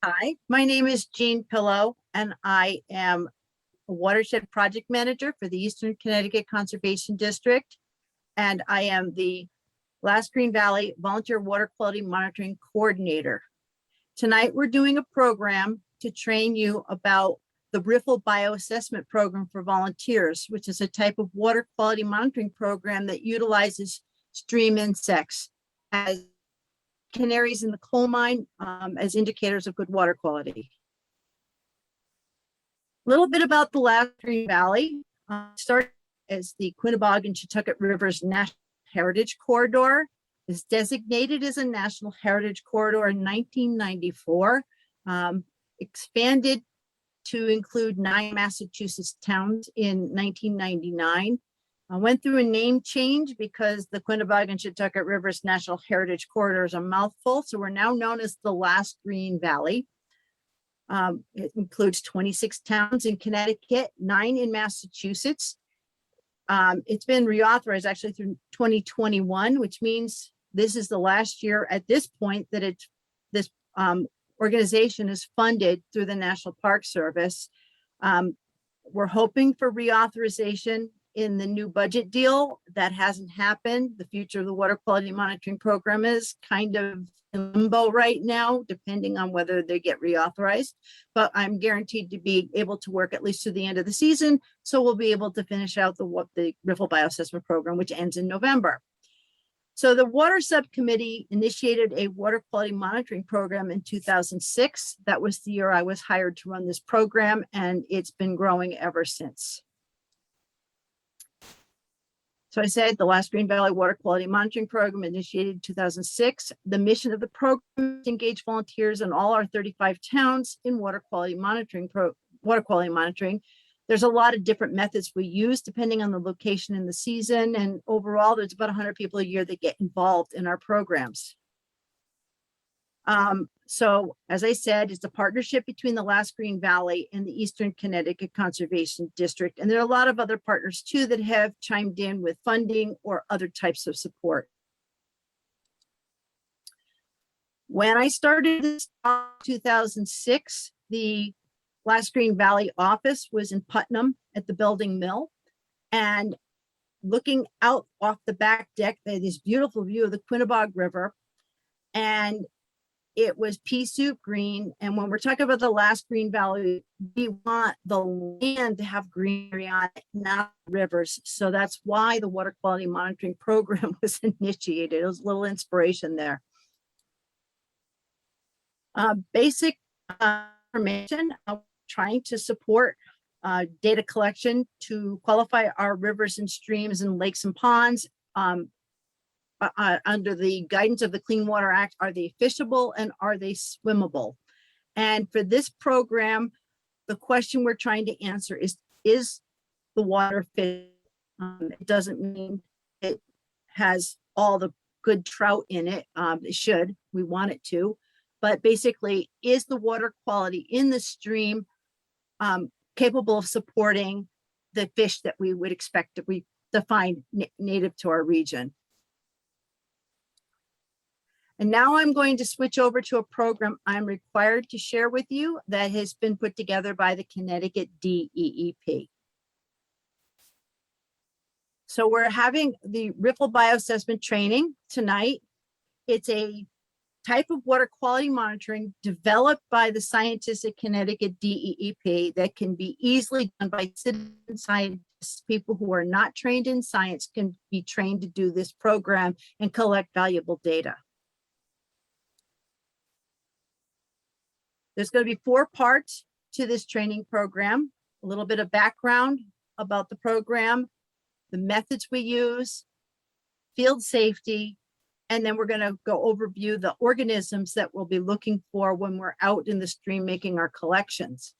Hi, my name is Jean Pillo, and I am a watershed project manager for the Eastern Connecticut Conservation District. And I am the Last Green Valley Volunteer Water Quality Monitoring Coordinator. Tonight, we're doing a program to train you about the Riffle Bioassessment Program for volunteers, which is a type of water quality monitoring program that utilizes stream insects as canaries in the coal mine as indicators of good water quality. A little bit about the Last Green Valley. Started as the Quinebaug and Chatucket Rivers National Heritage Corridor. Is designated as a National Heritage Corridor in 1994. Expanded to include 9 Massachusetts towns in 1999. Went through a name change because the Quinebaug and Chatucket Rivers National Heritage Corridor is a mouthful. So we're now known as the Last Green Valley. It includes 26 towns in Connecticut, 9 in Massachusetts. It's been reauthorized actually through 2021, which means this is the last year at this point that this organization is funded through the National Park Service. We're hoping for reauthorization in the new budget deal. That hasn't happened. The future of the water quality monitoring program is kind of in limbo right now, depending on whether they get reauthorized. But I'm guaranteed to be able to work at least to the end of the season. So we'll be able to finish out the Riffle Bioassessment Program, which ends in November. So the Water Subcommittee initiated a water quality monitoring program in 2006. That was the year I was hired to run this program, and it's been growing ever since. So I said the Last Green Valley Water Quality Monitoring Program initiated in 2006. The mission of the program is to engage volunteers in all our 35 towns in water quality monitoring. There's a lot of different methods we use depending on the location and the season. And overall, there's about 100 people a year that get involved in our programs. So as I said, it's a partnership between the Last Green Valley and the Eastern Connecticut Conservation District. And there are a lot of other partners too that have chimed in with funding or other types of support. When I started this in 2006, the Last Green Valley office was in Putnam at the Building Mill. And looking out off the back deck, they had this beautiful view of the Quinebaug River. And it was pea soup green. And when we're talking about the Last Green Valley, we want the land to have greenery on it, not rivers. So that's why the water quality monitoring program was initiated. It was a little inspiration there. Basic information, trying to support data collection to qualify our rivers and streams and lakes and ponds. Under the guidance of the Clean Water Act, are they fishable and are they swimmable? And for this program, the question we're trying to answer is the water fish? It doesn't mean it has all the good trout in it. It should, we want it to, but basically, is the water quality in the stream capable of supporting the fish that we would expect that we define native to our region? And now I'm going to switch over to a program I'm required to share with you that has been put together by the Connecticut DEEP. So we're having the Riffle Bioassessment training tonight. It's a type of water quality monitoring developed by the scientists at Connecticut DEEP that can be easily done by citizen scientists. People who are not trained in science can be trained to do this program and collect valuable data. There's going to be 4 parts to this training program, a little bit of background about the program, the methods we use, field safety, and then we're going to go overview the organisms that we'll be looking for when we're out in the stream making our collections.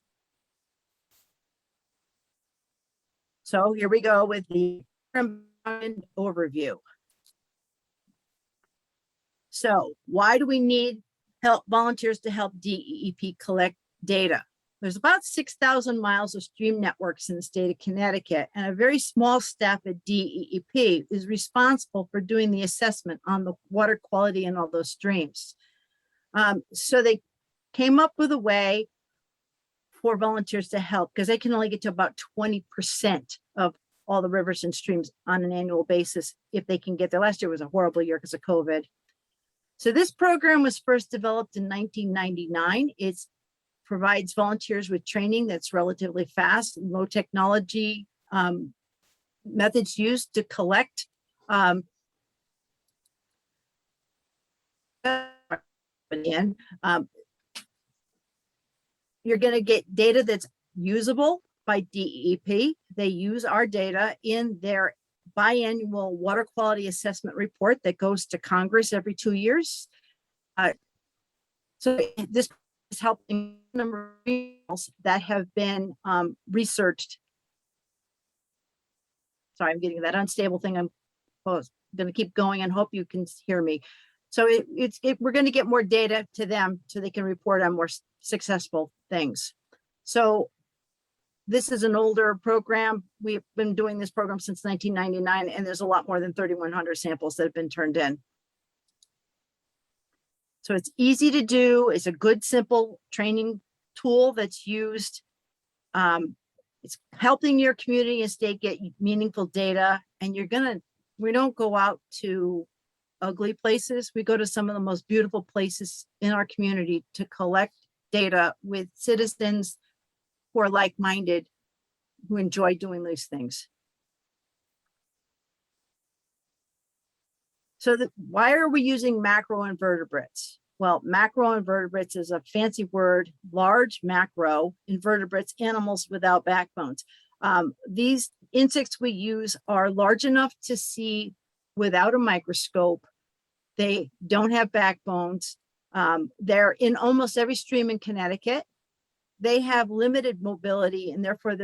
So here we go with the overview. So why do we need volunteers to help DEEP collect data? There's about 6,000 miles of stream networks in the state of Connecticut, and a very small staff at DEEP is responsible for doing the assessment on the water quality in all those streams. So they came up with a way for volunteers to help, because they can only get to about 20% of all the rivers and streams on an annual basis if they can get there. Last year was a horrible year because of COVID. So this program was first developed in 1999. It provides volunteers with training that's relatively fast, low technology methods used to collect you're going to get data that's usable by DEP. They use our data in their biannual water quality assessment report that goes to Congress every 2 years. So this is helping a number of fields that have been researched. Sorry, I'm getting that unstable thing. I'm going to keep going and hope you can hear me. So we're going to get more data to them so they can report on more successful things. So this is an older program. We've been doing this program since 1999, and there's a lot more than 3,100 samples that have been turned in. So it's easy to do. It's a good, simple training tool that's used. It's helping your community and state get meaningful data. And we don't go out to ugly places. We go to some of the most beautiful places in our community to collect data with citizens who are like-minded, who enjoy doing these things. So why are we using macroinvertebrates? Well, macroinvertebrates is a fancy word, large macro invertebrates, animals without backbones. These insects we use are large enough to see without a microscope. They don't have backbones. They're in almost every stream in Connecticut. They have limited mobility, and therefore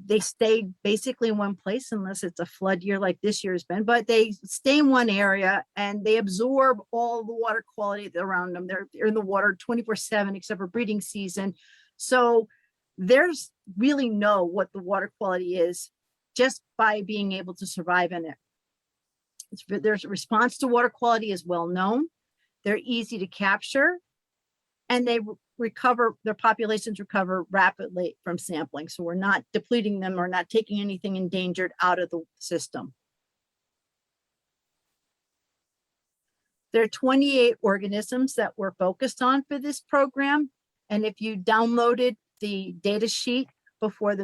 they stay basically in one place unless it's a flood year like this year has been, but they stay in one area and they absorb all the water quality around them. They're in the water 24/7 except for breeding season. So there's really know what the water quality is just by being able to survive in it. Their response to water quality is well known. They're easy to capture, and their populations recover rapidly from sampling. So we're not depleting them or not taking anything endangered out of the system. There are 28 organisms that we're focused on for this program. And if you downloaded the data sheet before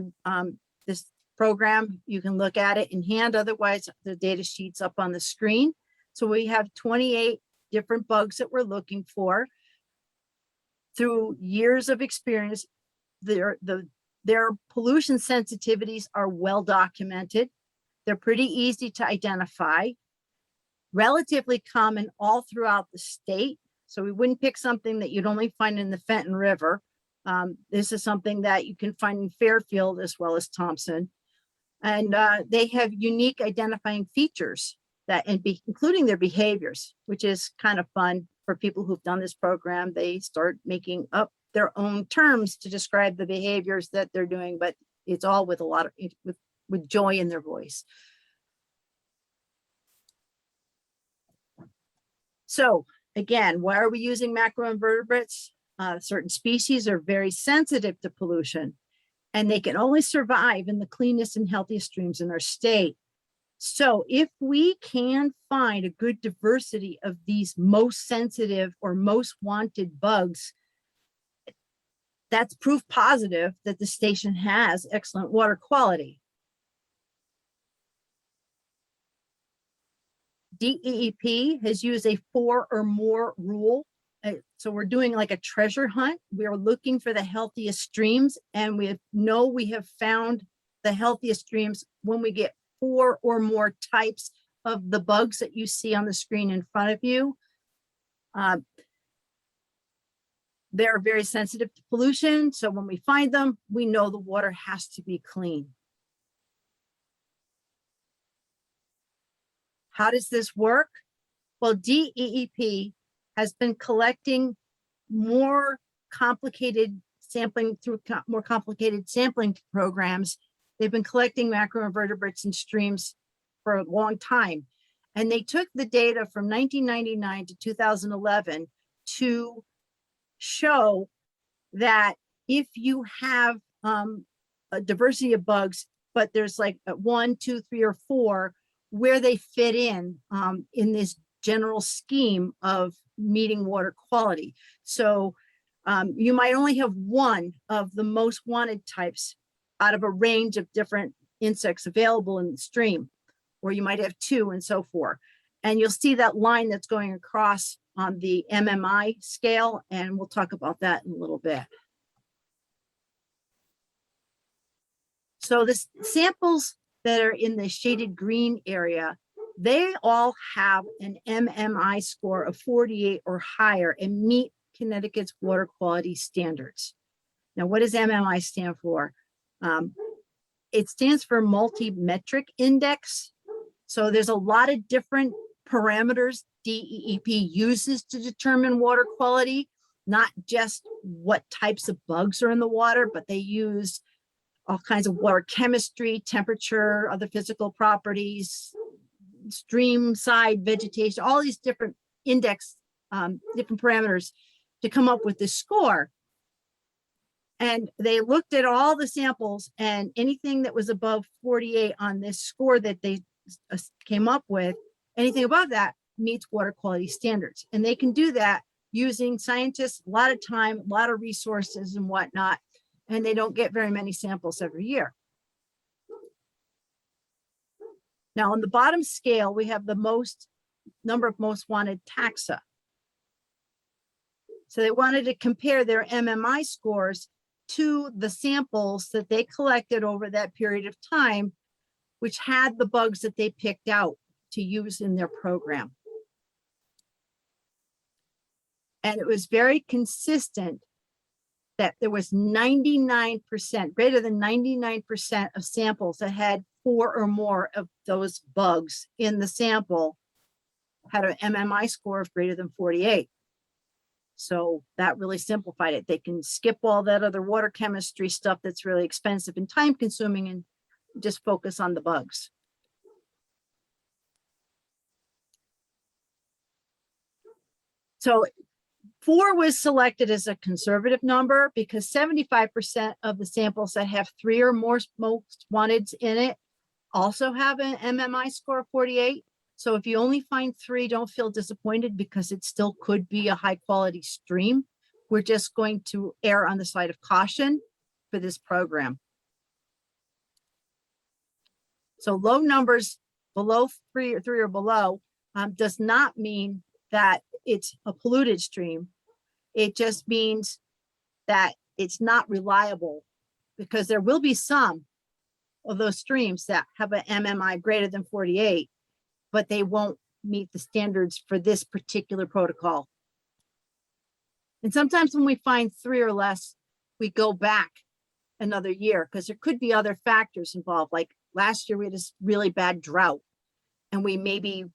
this program, you can look at it in hand. Otherwise, the data sheet's up on the screen. So we have 28 different bugs that we're looking for. Through years of experience, their pollution sensitivities are well documented. They're pretty easy to identify, relatively common all throughout the state. So we wouldn't pick something that you'd only find in the Fenton River. This is something that you can find in Fairfield as well as Thompson. And they have unique identifying features including their behaviors, which is kind of fun for people who've done this program. They start making up their own terms to describe the behaviors that they're doing, but it's all with a lot of with joy in their voice. So again, why are we using macroinvertebrates? Certain species are very sensitive to pollution, and they can only survive in the cleanest and healthiest streams in our state. So if we can find a good diversity of these most sensitive or most wanted bugs, that's proof positive that the station has excellent water quality. DEEP has used a 4 or more rule. So we're doing like a treasure hunt. We're looking for the healthiest streams, and we have found the healthiest streams when we get 4 or more types of the bugs that you see on the screen in front of you. They're very sensitive to pollution. So when we find them, we know the water has to be clean. How does this work? Well, DEEP has been collecting more complicated sampling through more complicated sampling programs. They've been collecting macroinvertebrates in streams for a long time. And they took the data from 1999 to 2011 to show that if you have a diversity of bugs, but there's like 1, 2, 3, or 4, where they fit in this general scheme of meeting water quality. So you might only have one of the most wanted types out of a range of different insects available in the stream, or you might have 2 and so forth. And you'll see that line that's going across on the MMI scale, and we'll talk about that in a little bit. So the samples that are in the shaded green area, they all have an MMI score of 48 or higher and meet Connecticut's water quality standards. Now, what does MMI stand for? It stands for multi-metric index. So there's a lot of different parameters DEEP uses to determine water quality, not just what types of bugs are in the water, but they use all kinds of water chemistry, temperature, other physical properties, stream side vegetation, all these different index, different parameters to come up with this score. And they looked at all the samples, and anything that was above 48 on this score that they came up with, anything above that meets water quality standards. And they can do that using scientists, a lot of time, a lot of resources and whatnot, and they don't get very many samples every year. Now on the bottom scale, we have the number of most wanted taxa. So they wanted to compare their MMI scores to the samples that they collected over that period of time, which had the bugs that they picked out to use in their program. And it was very consistent that there was 99%, greater than 99% of samples that had 4 or more of those bugs in the sample had an MMI score of greater than 48. So that really simplified it. They can skip all that other water chemistry stuff that's really expensive and time consuming and just focus on the bugs. So 4 was selected as a conservative number because 75% of the samples that have 3 or more most wanted in it also have an MMI score of 48. So if you only find 3, don't feel disappointed because it still could be a high quality stream. We're just going to err on the side of caution for this program. So low numbers below 3 or below does not mean that it's a polluted stream. It just means that it's not reliable, because there will be some of those streams that have an MMI greater than 48, but they won't meet the standards for this particular protocol. And sometimes when we find 3 or less, we go back another year because there could be other factors involved. Like last year, we had this really bad drought, and we maybe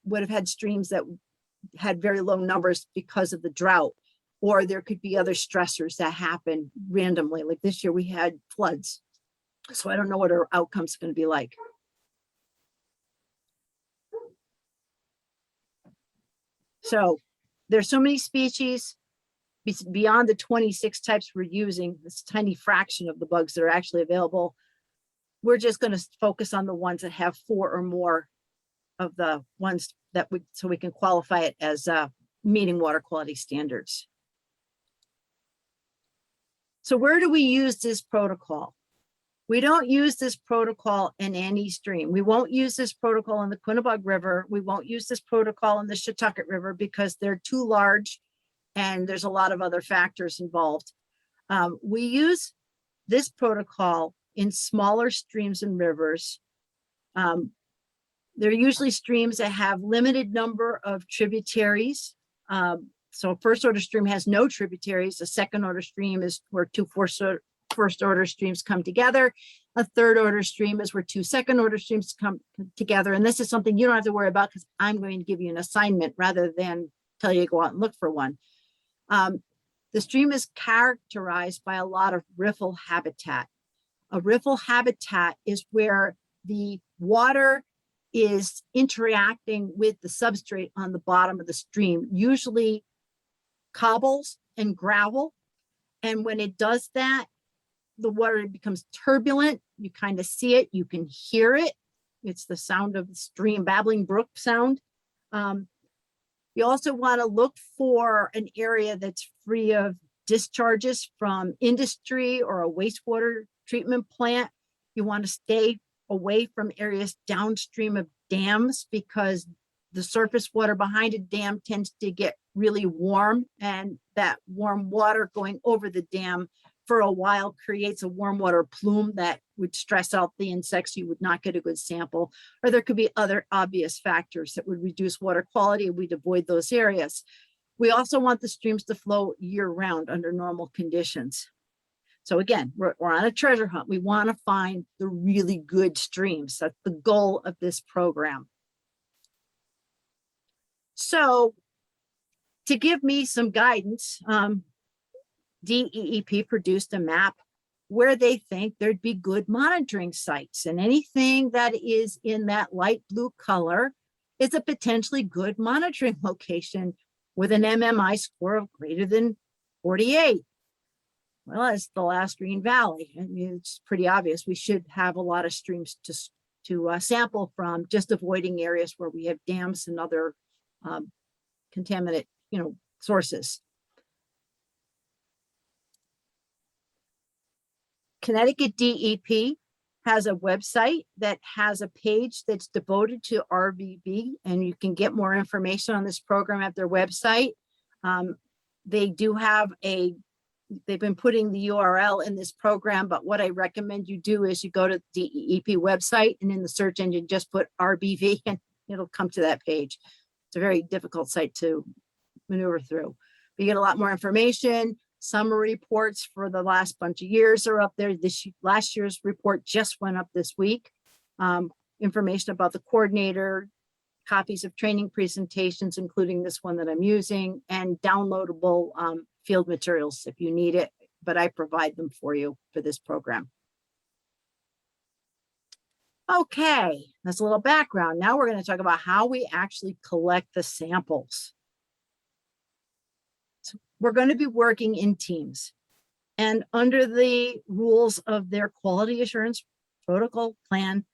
would have had streams that had very low numbers because of the drought. Or there could be other stressors that happen randomly. Like this year we had floods. So I don't know what our outcome's going to be like. So there's so many species beyond the 26 types we're using, this tiny fraction of the bugs that are actually available. We're just going to focus on the ones that have 4 or more of the ones that so we can qualify it as meeting water quality standards. So where do we use this protocol? We don't use this protocol in any stream. We won't use this protocol in the Quinnebog River. We won't use this protocol in the Shetucket River because they're too large and there's a lot of other factors involved. We use this protocol in smaller streams and rivers. They're usually streams that have limited number of tributaries. So a first order stream has no tributaries. A second order stream is where 2 first order streams come together. A third order stream is where 2 second order streams come together. And this is something you don't have to worry about because I'm going to give you an assignment rather than tell you to go out and look for one. The stream is characterized by a lot of riffle habitat. A riffle habitat is where the water is interacting with the substrate on the bottom of the stream, usually cobbles and gravel. And when it does that, the water becomes turbulent. You kind of see it, you can hear it. It's the sound of the stream, babbling brook sound. You also want to look for an area that's free of discharges from industry or a wastewater treatment plant. You want to stay away from areas downstream of dams because the surface water behind a dam tends to get really warm, and that warm water going over the dam for a while creates a warm water plume that would stress out the insects. You would not get a good sample, or there could be other obvious factors that would reduce water quality, and we'd avoid those areas. We also want the streams to flow year round under normal conditions. So again, we're on a treasure hunt. We want to find the really good streams. That's the goal of this program. So to give me some guidance, DEEP produced a map where they think there'd be good monitoring sites, and anything that is in that light blue color is a potentially good monitoring location with an MMI score of greater than 48. Well, it's the last Green Valley. I mean, it's pretty obvious. We should have a lot of streams to sample from, just avoiding areas where we have dams and other contaminant, sources. Connecticut DEP has a website that has a page that's devoted to RVB, and you can get more information on this program at their website. They do have they've been putting the URL in this program, but what I recommend you do is you go to the DEP website, and in the search engine, just put RBV and it'll come to that page. It's a very difficult site to maneuver through. But you get a lot more information. Summary reports for the last bunch of years are up there. Last year's report just went up this week. Information about the coordinator, copies of training presentations, including this one that I'm using, and downloadable field materials if you need it, but I provide them for you for this program. Okay, that's a little background. Now we're going to talk about how we actually collect the samples. So we're going to be working in teams, and under the rules of their quality assurance protocol plan,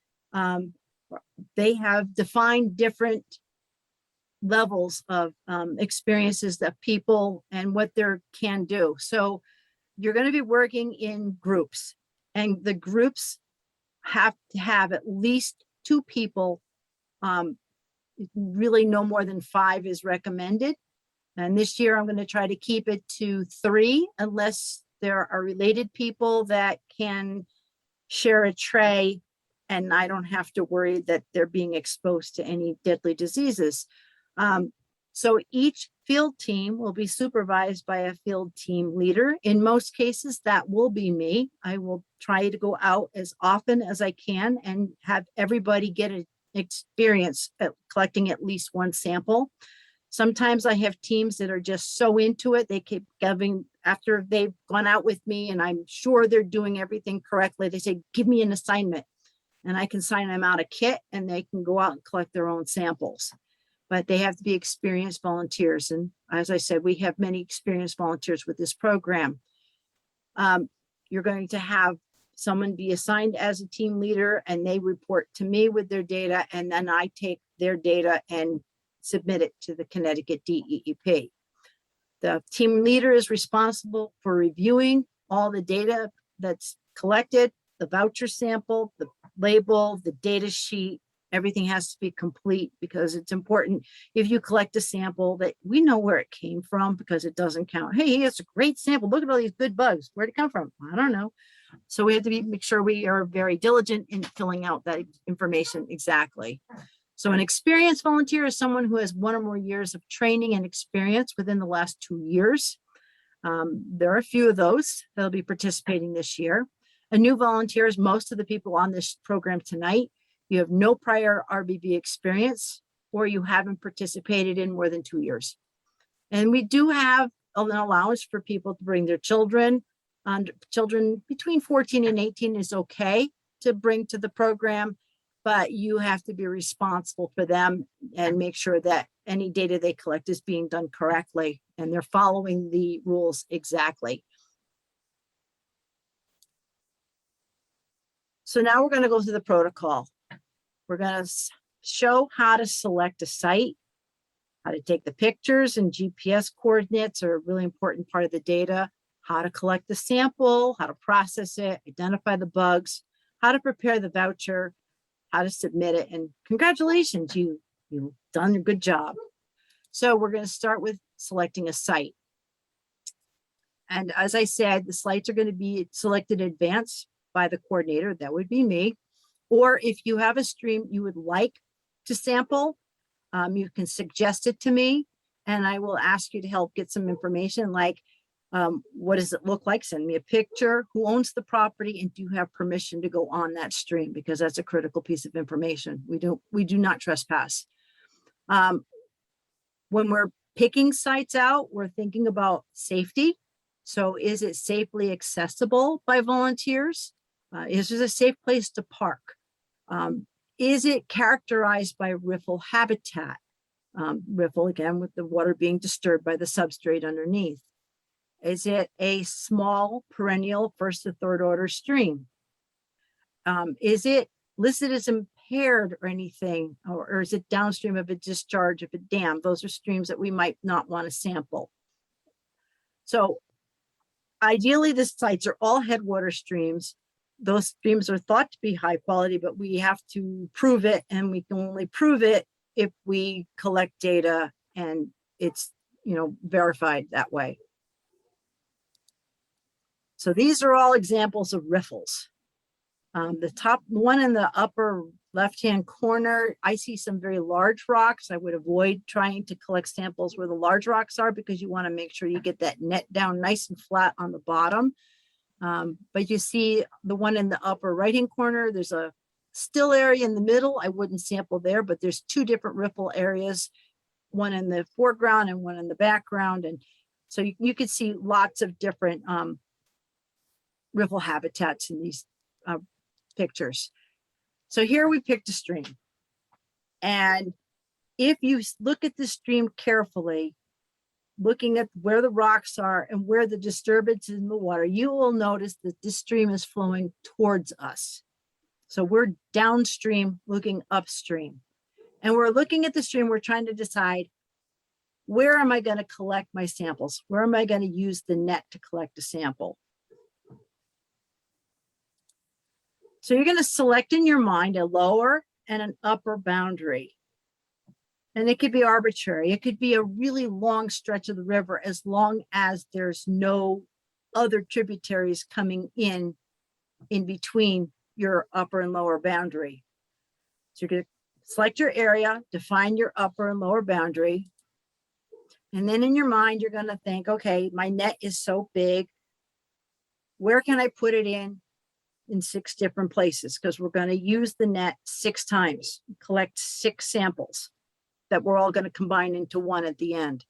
they have defined different levels of experiences that people and what they can do. So you're going to be working in groups, and the groups have to have at least 2 people. Really no more than 5 is recommended. And this year I'm going to try to keep it to 3, unless there are related people that can share a tray and I don't have to worry that they're being exposed to any deadly diseases. So each field team will be supervised by a field team leader. In most cases, that will be me. I will try to go out as often as I can and have everybody get an experience at collecting at least 1 sample. Sometimes I have teams that are just so into it, they keep giving, after they've gone out with me and I'm sure they're doing everything correctly, they say, give me an assignment, and I can sign them out a kit and they can go out and collect their own samples. But they have to be experienced volunteers. And as I said, we have many experienced volunteers with this program. You're going to have someone be assigned as a team leader, and they report to me with their data, and then I take their data and submit it to the Connecticut DEEP. The team leader is responsible for reviewing all the data that's collected, the voucher sample, the label, the data sheet. Everything has to be complete, because it's important if you collect a sample that we know where it came from, because it doesn't count. Hey, it's a great sample. Look at all these good bugs. Where'd it come from? I don't know. So we have to make sure we are very diligent in filling out that information exactly. So an experienced volunteer is someone who has 1 or more years of training and experience within the last 2 years. There are a few of those that'll be participating this year. A new volunteer is most of the people on this program tonight. You have no prior RBB experience, or you haven't participated in more than 2 years. And we do have an allowance for people to bring their children. Children between 14 and 18 is okay to bring to the program, but you have to be responsible for them and make sure that any data they collect is being done correctly and they're following the rules exactly. So now we're going to go through the protocol. We're going to show how to select a site, how to take the pictures, and GPS coordinates are a really important part of the data, how to collect the sample, how to process it, identify the bugs, how to prepare the voucher, how to submit it, and congratulations, you've done a good job. So we're going to start with selecting a site. And as I said, the sites are going to be selected in advance by the coordinator, that would be me. Or if you have a stream you would like to sample, you can suggest it to me and I will ask you to help get some information like what does it look like? Send me a picture, who owns the property, and do you have permission to go on that stream? Because that's a critical piece of information. We do not trespass. When we're picking sites out, we're thinking about safety. So is it safely accessible by volunteers? Is it a safe place to park? Is it characterized by riffle habitat? Riffle, again, with the water being disturbed by the substrate underneath. Is it a small perennial first to third order stream? Is it listed as impaired or anything, or is it downstream of a discharge of a dam? Those are streams that we might not want to sample. So ideally, the sites are all headwater streams. Those streams are thought to be high quality, but we have to prove it, and we can only prove it if we collect data and it's verified that way. So these are all examples of riffles. The top one in the upper left-hand corner, I see some very large rocks. I would avoid trying to collect samples where the large rocks are because you want to make sure you get that net down nice and flat on the bottom. But you see the one in the upper right-hand corner, there's a still area in the middle. I wouldn't sample there, but there's two different riffle areas, one in the foreground and one in the background. And so you could see lots of different riffle habitats in these pictures. So here we picked a stream. And if you look at the stream carefully, looking at where the rocks are and where the disturbance is in the water, you will notice that this stream is flowing towards us. So we're downstream looking upstream. And we're looking at the stream, we're trying to decide, where am I going to collect my samples? Where am I going to use the net to collect a sample? So you're going to select in your mind a lower and an upper boundary. And it could be arbitrary. It could be a really long stretch of the river as long as there's no other tributaries coming in between your upper and lower boundary. So you're going to select your area, define your upper and lower boundary. And then in your mind, you're going to think, okay, my net is so big. Where can I put it in 6 different places? Because we're going to use the net 6 times, collect 6 samples that we're all going to combine into one at the end.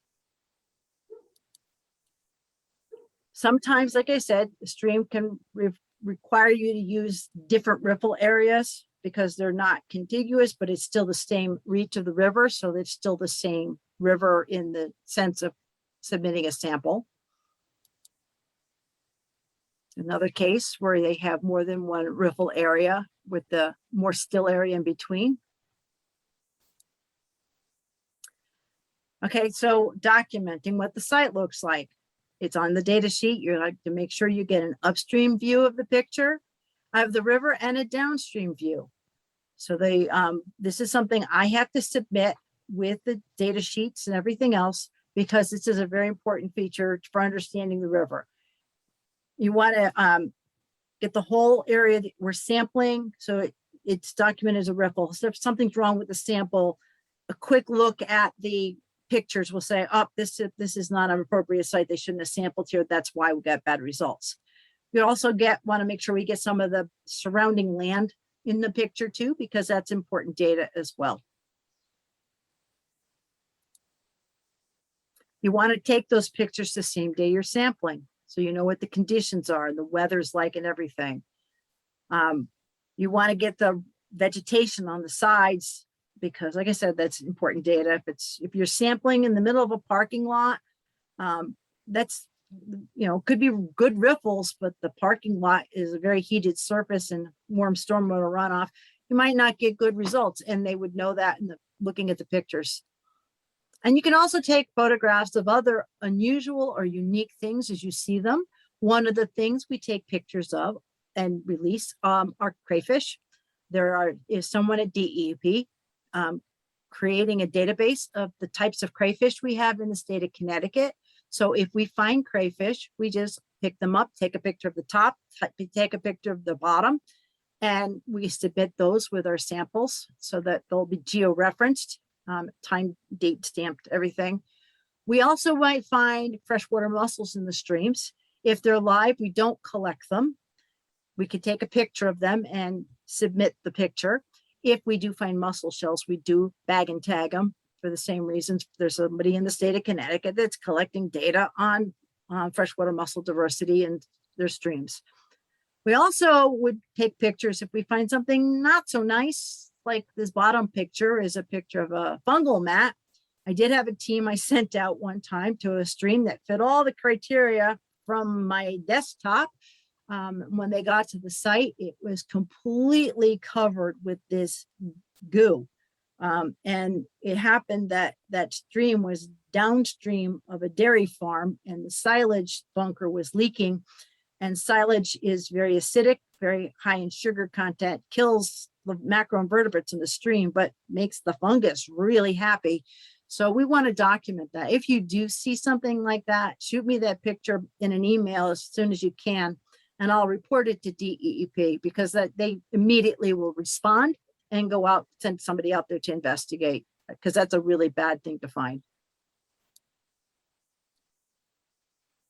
Sometimes, like I said, the stream can require you to use different riffle areas because they're not contiguous, but it's still the same reach of the river. So it's still the same river in the sense of submitting a sample. Another case where they have more than one riffle area with the more still area in between. Okay, so documenting what the site looks like. It's on the data sheet. You like to make sure you get an upstream view of the picture of the river and a downstream view. So this is something I have to submit with the data sheets and everything else because this is a very important feature for understanding the river. You want to get the whole area that we're sampling so it's documented as a riffle. So if something's wrong with the sample, a quick look at the pictures will say, oh, this is not an appropriate site. They shouldn't have sampled here. That's why we got bad results. We also want to make sure we get some of the surrounding land in the picture too, because that's important data as well. You want to take those pictures the same day you're sampling, so you know what the conditions are and the weather's like and everything. You want to get the vegetation on the sides because like I said, that's important data. If you're sampling in the middle of a parking lot, that's, could be good riffles, but the parking lot is a very heated surface and warm stormwater runoff. You might not get good results, and they would know that in looking at the pictures. And you can also take photographs of other unusual or unique things as you see them. One of the things we take pictures of and release are crayfish. There is someone at DEP creating a database of the types of crayfish we have in the state of Connecticut. So if we find crayfish, we just pick them up, take a picture of the top, take a picture of the bottom, and we submit those with our samples so that they'll be geo-referenced, time, date stamped, everything. We also might find freshwater mussels in the streams. If they're live, we don't collect them. We could take a picture of them and submit the picture. If we do find mussel shells, we do bag and tag them for the same reasons. There's somebody in the state of Connecticut that's collecting data on freshwater mussel diversity in their streams. We also would take pictures if we find something not so nice, like this bottom picture is a picture of a fungal mat. I did have a team I sent out one time to a stream that fit all the criteria from my desktop. When they got to the site, it was completely covered with this goo. And it happened that that stream was downstream of a dairy farm, and the silage bunker was leaking. And silage is very acidic, very high in sugar content, kills the macroinvertebrates in the stream, but makes the fungus really happy. So we want to document that. If you do see something like that, shoot me that picture in an email as soon as you can, and I'll report it to DEP, because they immediately will respond and go out, send somebody out there to investigate, because that's a really bad thing to find.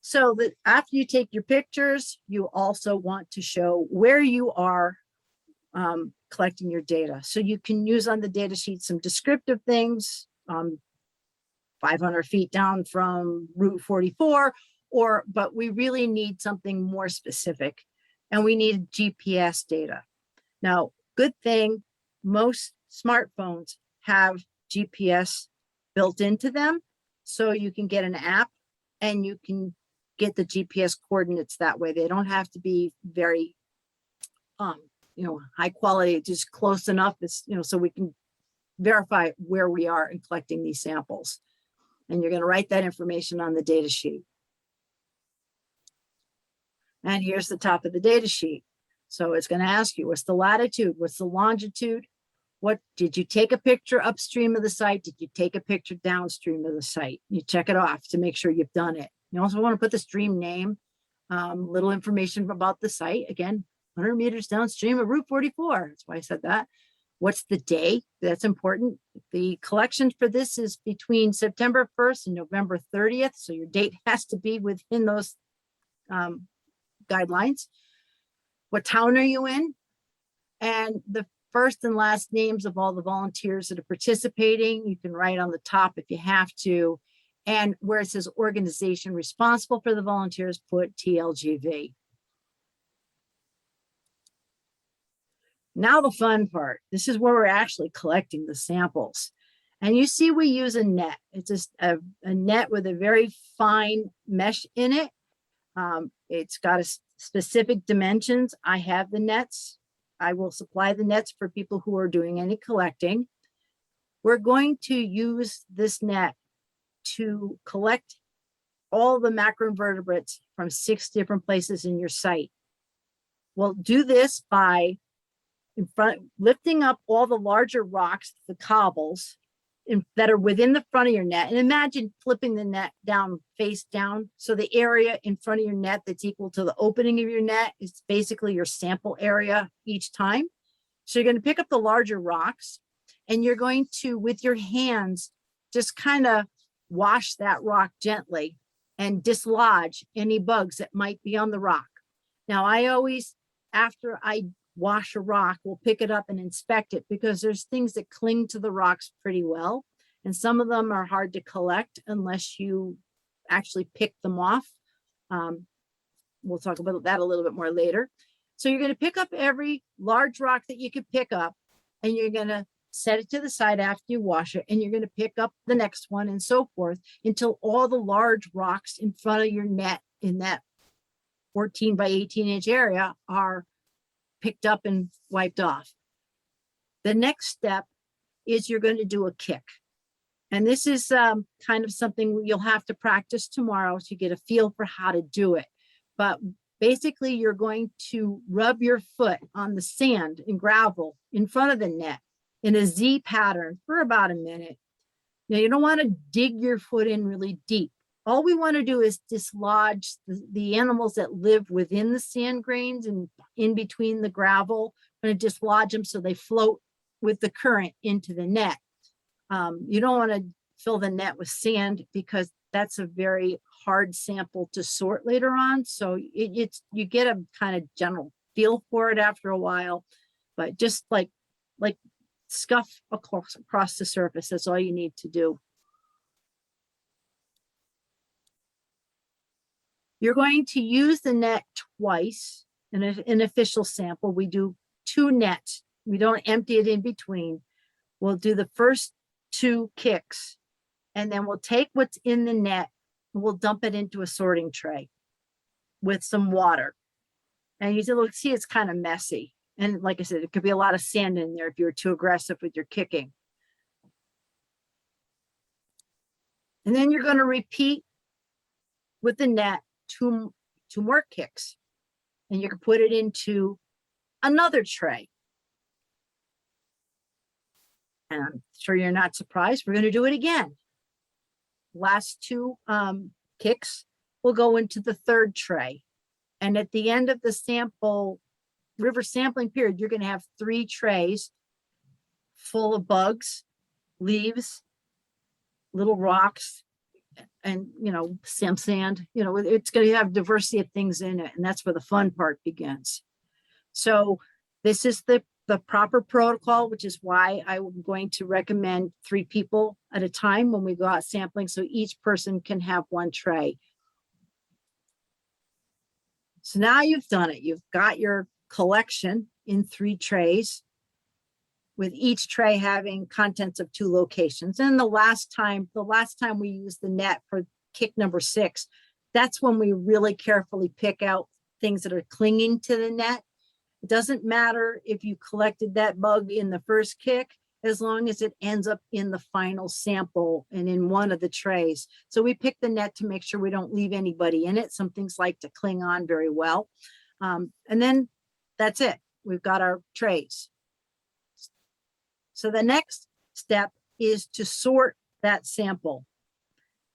So that after you take your pictures, you also want to show where you are collecting your data. So you can use on the data sheet some descriptive things, 500 feet down from Route 44, but we really need something more specific, and we need GPS data. Now, good thing, most smartphones have GPS built into them, so you can get an app and you can get the GPS coordinates that way. They don't have to be very, high quality, just close enough, so we can verify where we are in collecting these samples. And you're going to write that information on the data sheet. And here's the top of the data sheet. So it's going to ask you, what's the latitude? What's the longitude? What did you take a picture upstream of the site? Did you take a picture downstream of the site? You check it off to make sure you've done it. You also want to put the stream name, little information about the site. Again, 100 meters downstream of Route 44. That's why I said that. What's the day? That's important. The collection for this is between September 1st and November 30th. So your date has to be within those guidelines. What town are you in? And the first and last names of all the volunteers that are participating. You can write on the top if you have to. And where it says organization responsible for the volunteers, put TLGV. Now the fun part. This is where we're actually collecting the samples. And you see we use a net. It's just a net with a very fine mesh in it. It's got a specific dimensions. I have the nets. I will supply the nets for people who are doing any collecting. We're going to use this net to collect all the macroinvertebrates from 6 different places in your site. We'll do this by lifting up all the larger rocks, the cobbles that are within the front of your net. And imagine flipping the net down, face down. So the area in front of your net that's equal to the opening of your net is basically your sample area each time. So you're going to pick up the larger rocks, and you're going to, with your hands, just kind of wash that rock gently and dislodge any bugs that might be on the rock. Now, I always, after I wash a rock, will pick it up and inspect it, because there's things that cling to the rocks pretty well. And some of them are hard to collect unless you actually pick them off. We'll talk about that a little bit more later. So you're going to pick up every large rock that you can pick up, and you're going to set it to the side after you wash it, and you're going to pick up the next one and so forth until all the large rocks in front of your net in that 14 by 18-inch area are picked up and wiped off. The next step is you're going to do a kick. And this is kind of something you'll have to practice tomorrow to get a feel for how to do it. But basically, you're going to rub your foot on the sand and gravel in front of the net in a Z pattern for about a minute. Now, you don't want to dig your foot in really deep. All we want to do is dislodge the animals that live within the sand grains and in between the gravel. We're going to dislodge them so they float with the current into the net. You don't want to fill the net with sand because that's a very hard sample to sort later on. So you get a kind of general feel for it after a while, but just like scuff across the surface. That's all you need to do. You're going to use the net twice in an official sample. We do 2 nets. We don't empty it in between. We'll do the first 2 kicks, and then we'll take what's in the net and we'll dump it into a sorting tray with some water. And you see it's kind of messy. And like I said, it could be a lot of sand in there if you're too aggressive with your kicking. And then you're going to repeat with the net 2 more kicks, and you can put it into another tray. And I'm sure you're not surprised. We're going to do it again. Last 2 kicks will go into the 3rd tray. And at the end of the river sampling period, you're going to have 3 trays full of bugs, leaves, little rocks, and, some sand. It's going to have diversity of things in it. And that's where the fun part begins. So this is the proper protocol, which is why I'm going to recommend 3 people at a time when we go out sampling, so each person can have 1 tray. So now you've done it. You've got your collection in 3 trays, with each tray having contents of 2 locations. And the last time we used the net for kick number 6, that's when we really carefully pick out things that are clinging to the net. It doesn't matter if you collected that bug in the first kick, as long as it ends up in the final sample and in one of the trays. So we pick the net to make sure we don't leave anybody in it. Some things like to cling on very well. And then that's it. We've got our trays. So the next step is to sort that sample.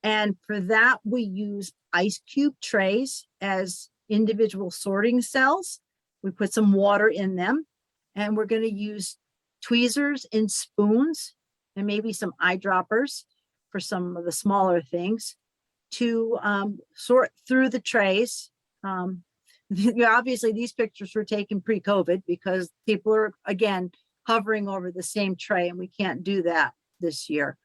And for that, we use ice cube trays as individual sorting cells. We put some water in them, and we're going to use tweezers and spoons and maybe some eyedroppers for some of the smaller things to sort through the trays. Obviously, these pictures were taken pre-COVID because people are, again, hovering over the same tray, and we can't do that this year.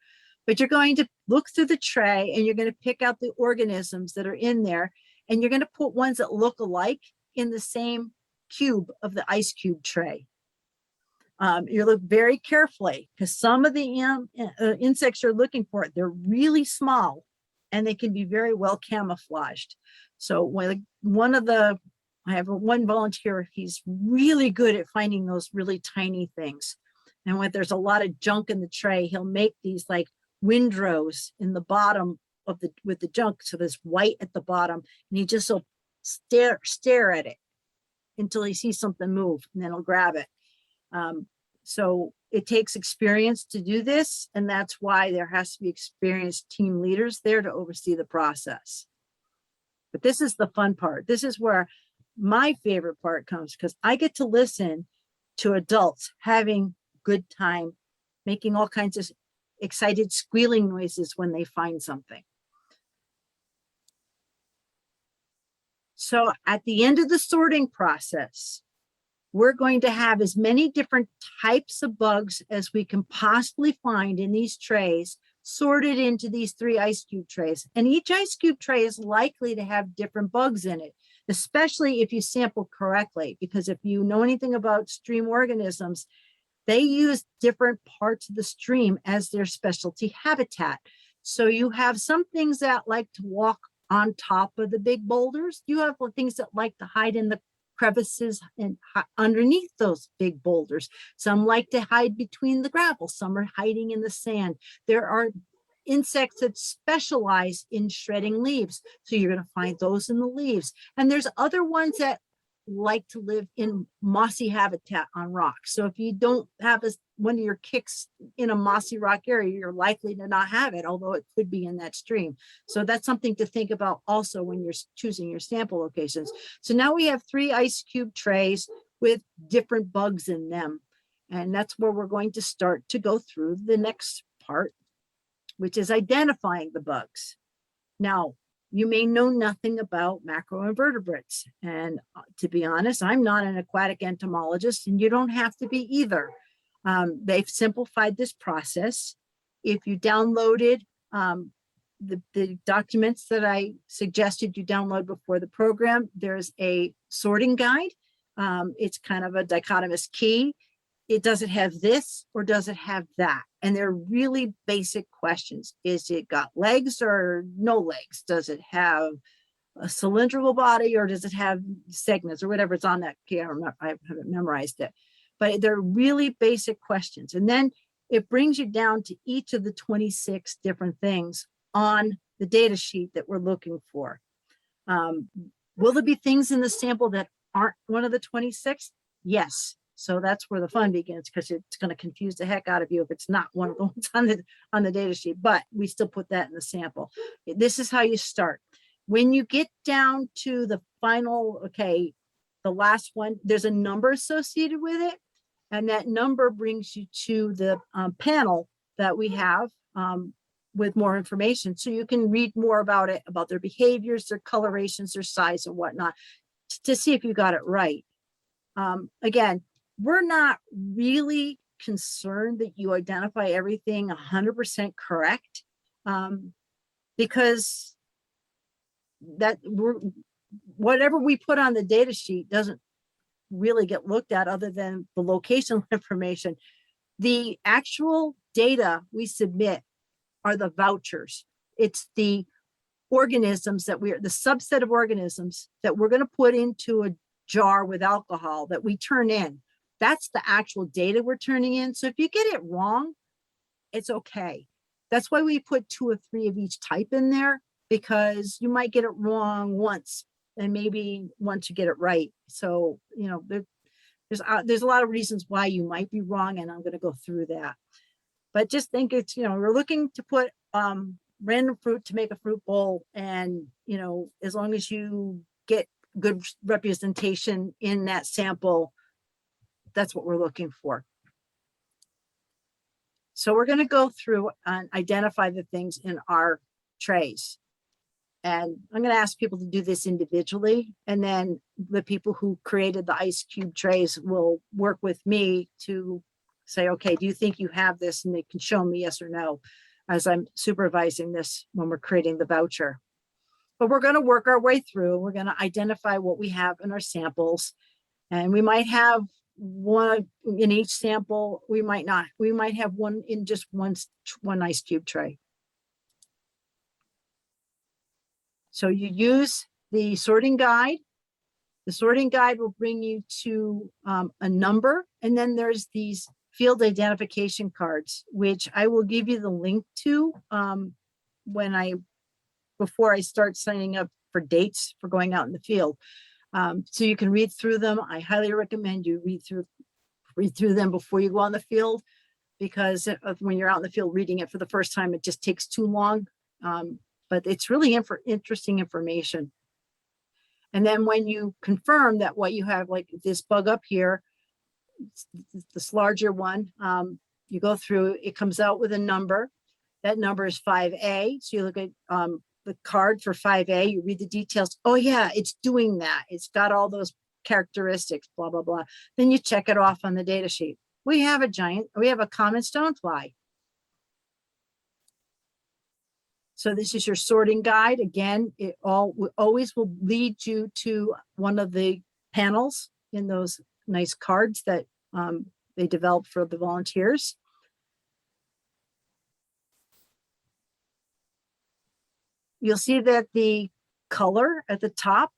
But you're going to look through the tray, and you're going to pick out the organisms that are in there, and you're going to put ones that look alike in the same cube of the ice cube tray. You look very carefully because some of the insects you're looking for, they're really small and they can be very well camouflaged. So I have one volunteer, he's really good at finding those really tiny things. And when there's a lot of junk in the tray, he'll make these like windrows in the bottom of with the junk. So there's white at the bottom, and he just will stare at it until he sees something move, and then he'll grab it. So it takes experience to do this, and that's why there has to be experienced team leaders there to oversee the process. But this is the fun part. This is where my favorite part comes, because I get to listen to adults having good time, making all kinds of excited squealing noises when they find something. So at the end of the sorting process, we're going to have as many different types of bugs as we can possibly find in these trays, sorted into these 3 ice cube trays. And each ice cube tray is likely to have different bugs in it, especially if you sample correctly, because if you know anything about stream organisms, they use different parts of the stream as their specialty habitat. So you have some things that like to walk on top of the big boulders. You have things that like to hide in the crevices and underneath those big boulders. Some like to hide between the gravel. Some are hiding in the sand. There are insects that specialize in shredding leaves. So you're going to find those in the leaves. And there's other ones that like to live in mossy habitat on rocks. So if you don't have one of your kicks in a mossy rock area, you're likely to not have it, although it could be in that stream. So that's something to think about also when you're choosing your sample locations. So now we have 3 ice cube trays with different bugs in them. And that's where we're going to start to go through the next part, which is identifying the bugs. Now, you may know nothing about macroinvertebrates. And to be honest, I'm not an aquatic entomologist, and you don't have to be either. They've simplified this process. If you downloaded the documents that I suggested you download before the program, there's a sorting guide. It's kind of a dichotomous key. Does it have this or does it have that? And they're really basic questions. Is it got legs or no legs? Does it have a cylindrical body or does it have segments or whatever it's on that key? I haven't memorized it, but they're really basic questions. And then it brings you down to each of the 26 different things on the data sheet that we're looking for. Will there be things in the sample that aren't one of the 26? Yes. So that's where the fun begins, because it's going to confuse the heck out of you if it's not one of the ones on the data sheet, but we still put that in the sample. This is how you start. When you get down to the final, okay, the last one, there's a number associated with it. And that number brings you to the panel that we have with more information. So you can read more about it, about their behaviors, their colorations, their size and whatnot, to see if you got it right. Again, we're not really concerned that you identify everything 100% correct, because whatever we put on the data sheet doesn't really get looked at other than the locational information. The actual data we submit are the vouchers. It's the organisms the subset of organisms that we're going to put into a jar with alcohol that we turn in. That's the actual data we're turning in. So if you get it wrong, it's okay. That's why we put 2 or 3 of each type in there, because you might get it wrong once and maybe once you get it right. So, you know, there's a lot of reasons why you might be wrong, and I'm going to go through that. But just think it's, you know, we're looking to put random fruit to make a fruit bowl. And, you know, as long as you get good representation in that sample, that's what we're looking for. So we're going to go through and identify the things in our trays. And I'm going to ask people to do this individually. And then the people who created the ice cube trays will work with me to say, okay, do you think you have this? And they can show me yes or no, as I'm supervising this when we're creating the voucher. But we're going to work our way through. We're going to identify what we have in our samples. And we might have one in each sample. We might not. We might have one in just one ice cube tray. So you use the sorting guide. The sorting guide will bring you to a number. And then there's these field identification cards, which I will give you the link to before I start signing up for dates for going out in the field. So you can read through them. I highly recommend you read through them before you go on the field, because when you're out in the field reading it for the first time, it just takes too long. But it's really interesting information. And then when you confirm that what you have, like this bug up here, this larger one, you go through, it comes out with a number. That number is 5A. So you look at the card for 5A, you read the details. Oh yeah, it's doing that. It's got all those characteristics, blah, blah, blah. Then you check it off on the data sheet. We have a common stonefly. So this is your sorting guide. Again, it always will lead you to one of the panels in those nice cards that they developed for the volunteers. You'll see that the color at the top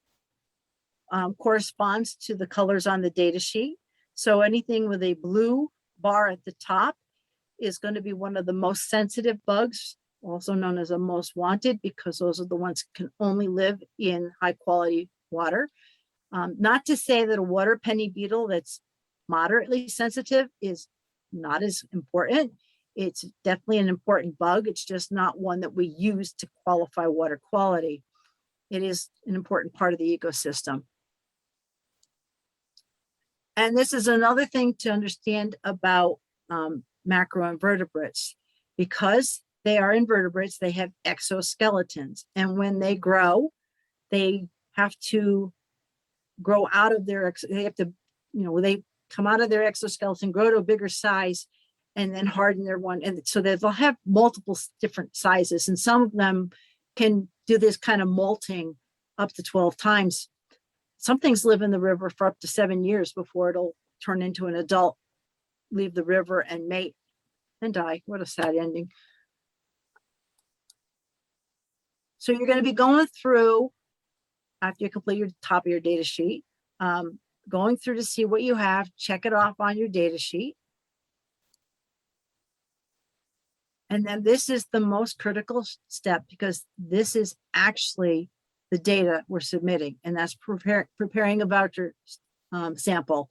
corresponds to the colors on the data sheet. So anything with a blue bar at the top is going to be one of the most sensitive bugs, also known as a most wanted, because those are the ones that can only live in high quality water. Not to say that a water penny beetle that's moderately sensitive is not as important. It's definitely an important bug. It's just not one that we use to qualify water quality. It is an important part of the ecosystem. And this is another thing to understand about macroinvertebrates. Because they are invertebrates, they have exoskeletons. And when they grow, they have to grow out of their, they have to, they come out of their exoskeleton, grow to a bigger size, and then harden their one. And so they'll have multiple different sizes. And some of them can do this kind of molting up to 12 times. Some things live in the river for up to 7 years before it'll turn into an adult, leave the river and mate and die. What a sad ending. So you're going to be going through, after you complete your top of your data sheet, going through to see what you have, check it off on your data sheet. And then this is the most critical step, because this is actually the data we're submitting, and that's preparing a voucher sample.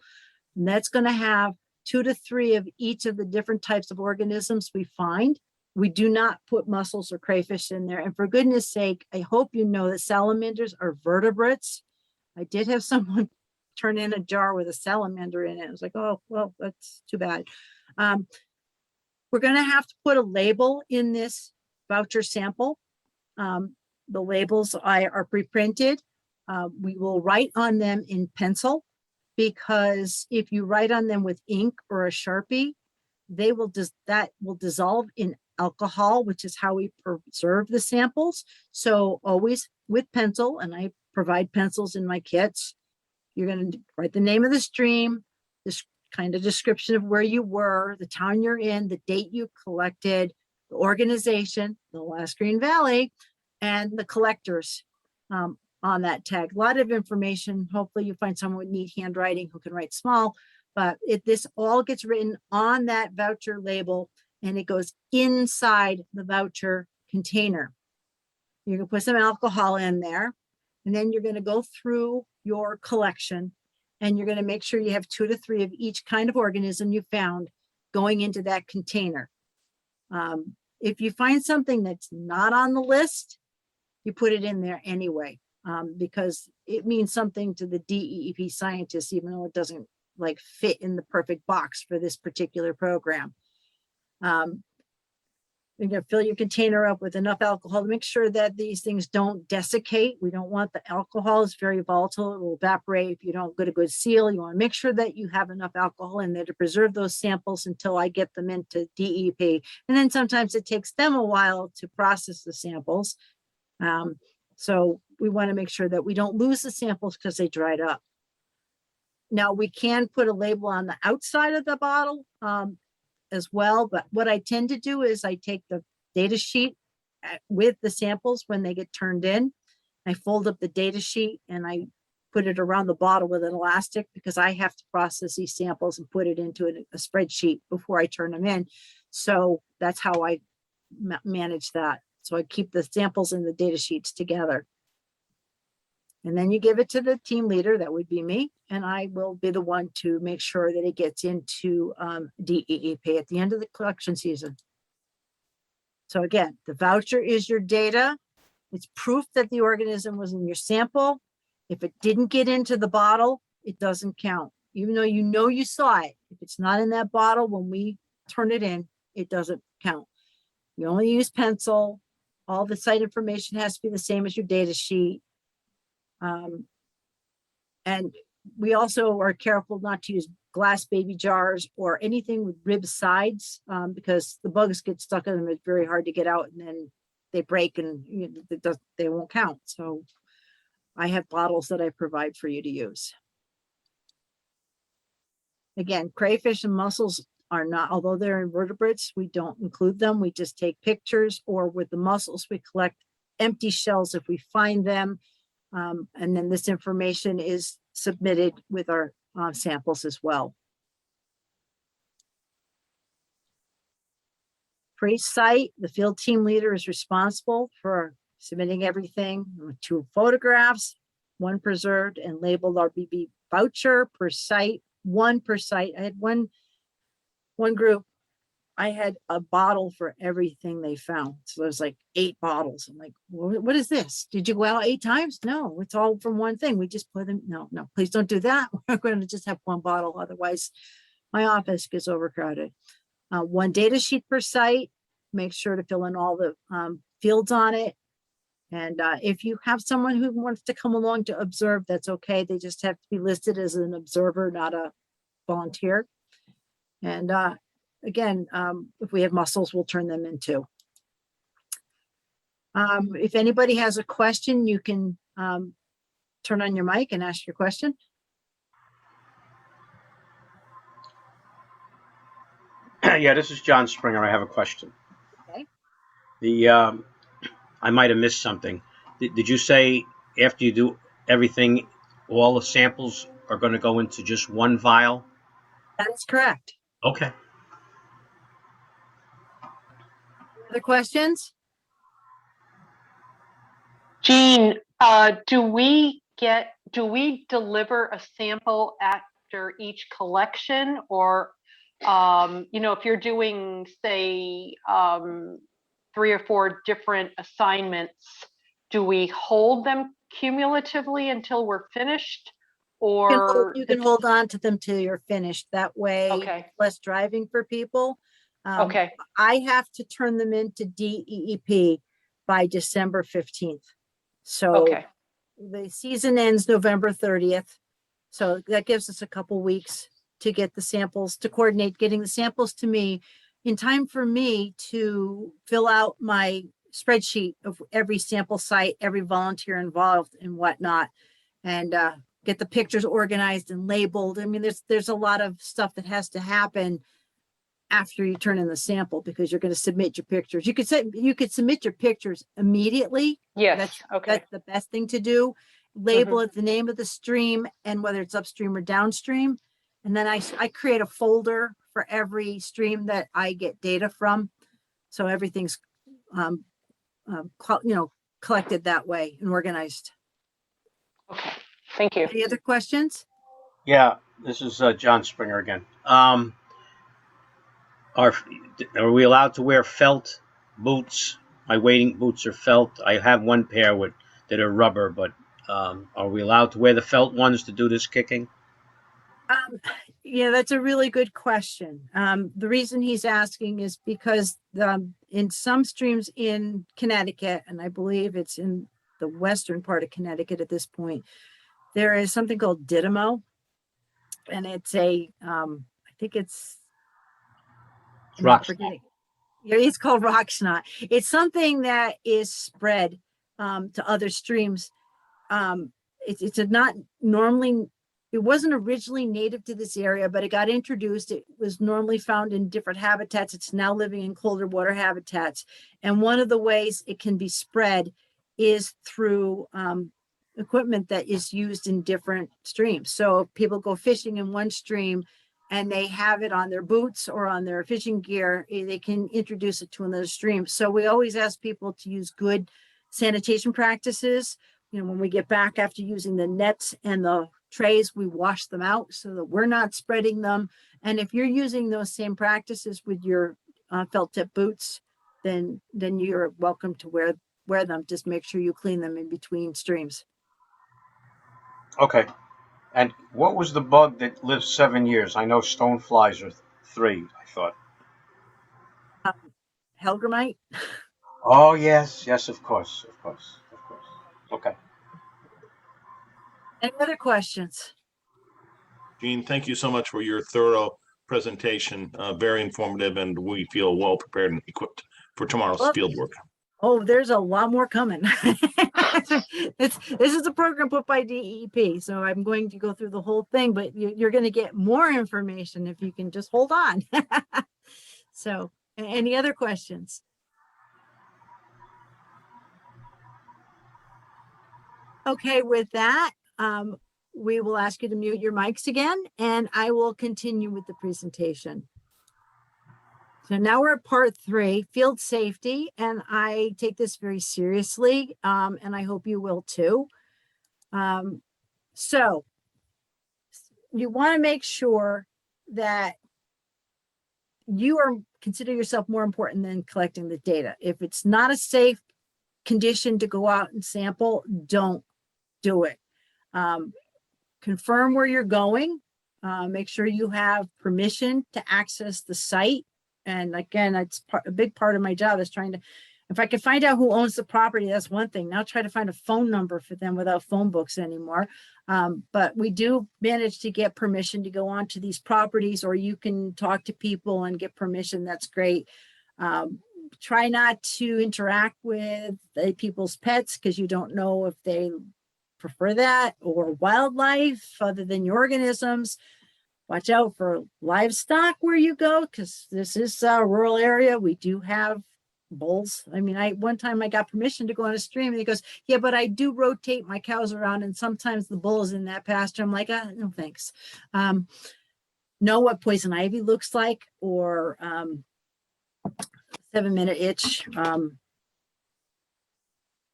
And that's going to have 2 to 3 of each of the different types of organisms we find. We do not put mussels or crayfish in there. And for goodness sake, I hope you know that salamanders are vertebrates. I did have someone turn in a jar with a salamander in it. I was like, oh, well, that's too bad. We're going to have to put a label in this voucher sample. The labels are pre-printed. We will write on them in pencil, because if you write on them with ink or a Sharpie, that will dissolve in alcohol, which is how we preserve the samples. So always with pencil, and I provide pencils in my kits. You're going to write the name of the stream, this kind of description of where you were, the town you're in, the date you collected, the organization, the Last Green Valley, and the collectors on that tag. A lot of information. Hopefully you find someone with neat handwriting who can write small, but this all gets written on that voucher label, and it goes inside the voucher container. You're going to put some alcohol in there, and then you're going to go through your collection, and you're going to make sure you have 2 to 3 of each kind of organism you found going into that container. If you find something that's not on the list, you put it in there anyway, because it means something to the DEEP scientists, even though it doesn't like fit in the perfect box for this particular program. You're going to fill your container up with enough alcohol to make sure that these things don't desiccate. We don't want the alcohol, it's very volatile. It will evaporate if you don't get a good seal. You want to make sure that you have enough alcohol in there to preserve those samples until I get them into DEP. And then sometimes it takes them a while to process the samples. So we want to make sure that we don't lose the samples because they dried up. Now we can put a label on the outside of the bottle as well, but what I tend to do is I take the data sheet with the samples when they get turned in. I fold up the data sheet and I put it around the bottle with an elastic, because I have to process these samples and put it into a spreadsheet before I turn them in. So that's how I manage that. So I keep the samples and the data sheets together. And then you give it to the team leader, that would be me, and I will be the one to make sure that it gets into DEEP at the end of the collection season. So again, the voucher is your data. It's proof that the organism was in your sample. If it didn't get into the bottle, it doesn't count. Even though you know you saw it, if it's not in that bottle when we turn it in, it doesn't count. You only use pencil. All the site information has to be the same as your data sheet. And we also are careful not to use glass baby jars or anything with rib sides, because the bugs get stuck in them. It's very hard to get out, and then they break, and they won't count. So I have bottles that I provide for you to use. Again, crayfish and mussels are not, although they're invertebrates, we don't include them. We just take pictures, or with the mussels, we collect empty shells if we find them. And then this information is submitted with our samples as well. Pre-site, the field team leader is responsible for submitting everything with 2 photographs, 1 preserved and labeled RBB voucher per site, 1 per site. I had one group, I had a bottle for everything they found. So there's like 8 bottles. I'm like, what is this? Did you go out 8 times? No, it's all from one thing. We just put them. No, please don't do that. We're going to just have 1 bottle. Otherwise, my office gets overcrowded. 1 data sheet per site. Make sure to fill in all the fields on it. And if you have someone who wants to come along to observe, that's okay. They just have to be listed as an observer, not a volunteer. And again, if we have mussels, we'll turn them in too. If anybody has a question, you can turn on your mic and ask your question. Yeah, this is John Springer. I have a question. Okay. I might have missed something. Did you say after you do everything, all the samples are going to go into just 1 vial? That is correct. Okay. Other questions? Jean, do we deliver a sample after each collection, or if you're doing, say, 3 or 4 different assignments, do we hold them cumulatively until we're finished? Or you can hold on to them till you're finished. That way, okay, less driving for people. okay, I have to turn them into DEEP by December 15th. So okay, the season ends November 30th. So that gives us a couple weeks to get the samples, to coordinate getting the samples to me in time for me to fill out my spreadsheet of every sample site, every volunteer involved and whatnot, and get the pictures organized and labeled. I mean, there's a lot of stuff that has to happen after you turn in the sample, because you're going to submit your pictures. You could submit your pictures immediately. yes, okay, That's the best thing to do. Label it the name of the stream and whether it's upstream or downstream. And then I create a folder for every stream that I get data from. So everything's, collected that way and organized. okay, thank you. Any other questions? Yeah, this is John Springer again. Are we allowed to wear felt boots? My wading boots are felt. I have 1 pair that are rubber, but are we allowed to wear the felt ones to do this kicking? Yeah, that's a really good question. The reason he's asking is because in some streams in Connecticut, and I believe it's in the western part of Connecticut at this point, there is something called Didymo, and it's I think it's Rock. Yeah, it's called rock snot. It's something that is spread to other streams. It's not normally. It wasn't originally native to this area, but it got introduced. It was normally found in different habitats. It's now living in colder water habitats. And one of the ways it can be spread is through equipment that is used in different streams. So if people go fishing in one stream and they have it on their boots or on their fishing gear, they can introduce it to another stream. So we always ask people to use good sanitation practices. When we get back after using the nets and the trays, we wash them out so that we're not spreading them. And if you're using those same practices with your felt tip boots, then you're welcome to wear them. Just make sure you clean them in between streams. Okay. And what was the bug that lived 7 years? I know stoneflies are 3, I thought. Helgramite. Oh, yes, of course. Okay. Any other questions? Jean, thank you so much for your thorough presentation. Very informative, and we feel well prepared and equipped for tomorrow's field work. Oh, there's a lot more coming. This is a program put by DEP, so I'm going to go through the whole thing, but you're going to get more information if you can just hold on. So, any other questions? Okay, with that, we will ask you to mute your mics again, and I will continue with the presentation. So now we're at part 3, field safety, and I take this very seriously, and I hope you will too. So you want to make sure that you consider yourself more important than collecting the data. If it's not a safe condition to go out and sample, don't do it. Confirm where you're going. Make sure you have permission to access the site. And again, it's a big part of my job is trying to, if I could find out who owns the property, that's one thing. Now try to find a phone number for them without phone books anymore. But we do manage to get permission to go onto these properties, or you can talk to people and get permission. That's great. Try not to interact with the people's pets because you don't know if they prefer that, or wildlife other than your organisms. Watch out for livestock where you go, because this is a rural area. We do have bulls. I mean, one time I got permission to go on a stream, and he goes, yeah, but I do rotate my cows around, and sometimes the bull is in that pasture. I'm like, no, thanks. Know what poison ivy looks like, or 7-minute itch.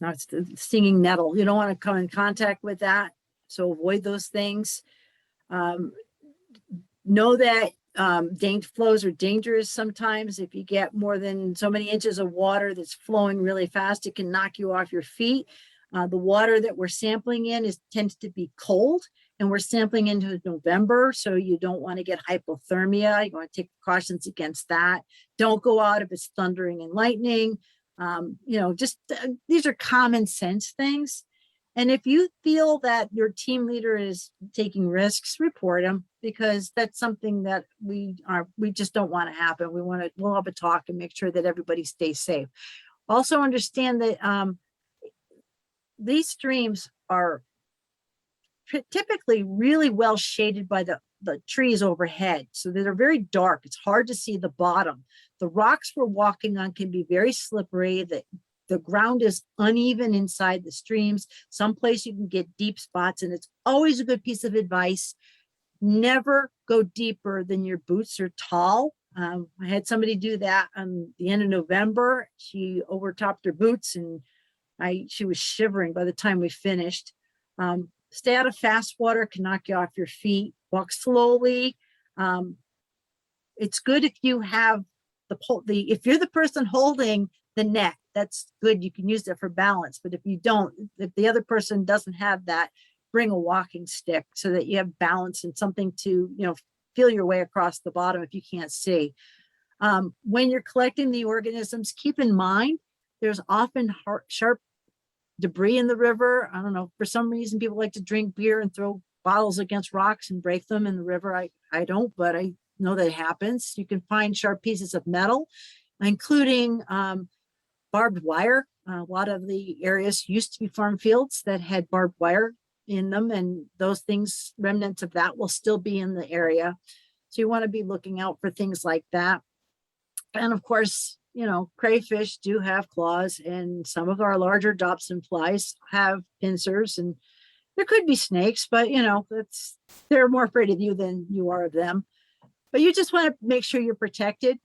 Now it's the stinging nettle. You don't want to come in contact with that, so avoid those things. Know that flows are dangerous sometimes. If you get more than so many inches of water that's flowing really fast, it can knock you off your feet. The water that we're sampling in tends to be cold, and we're sampling into November, so you don't want to get hypothermia. You want to take precautions against that. Don't go out if it's thundering and lightning. These are common sense things. And if you feel that your team leader is taking risks, report them, because that's something that we just don't want to happen. We'll have a talk and make sure that everybody stays safe. Also understand that these streams are typically really well shaded by the trees overhead, so they're very dark. It's hard to see the bottom. The rocks we're walking on can be very slippery. The ground is uneven inside the streams. Someplace you can get deep spots, and it's always a good piece of advice. Never go deeper than your boots are tall. I had somebody do that on the end of November. She overtopped her boots, and she was shivering by the time we finished. Stay out of fast water, can knock you off your feet. Walk slowly. It's good if you have if you're the person holding the net, that's good. You can use it for balance. But if you don't, if the other person doesn't have that, bring a walking stick so that you have balance and something to, feel your way across the bottom if you can't see. When you're collecting the organisms, keep in mind, there's often sharp debris in the river. I don't know, for some reason, people like to drink beer and throw bottles against rocks and break them in the river. I don't, but I know that happens. You can find sharp pieces of metal, including barbed wire. A lot of the areas used to be farm fields that had barbed wire in them, and those things, remnants of that, will still be in the area. So you want to be looking out for things like that. And of course, crayfish do have claws, and some of our larger dobson flies have pincers, and there could be snakes, but they're more afraid of you than you are of them. But you just want to make sure you're protected.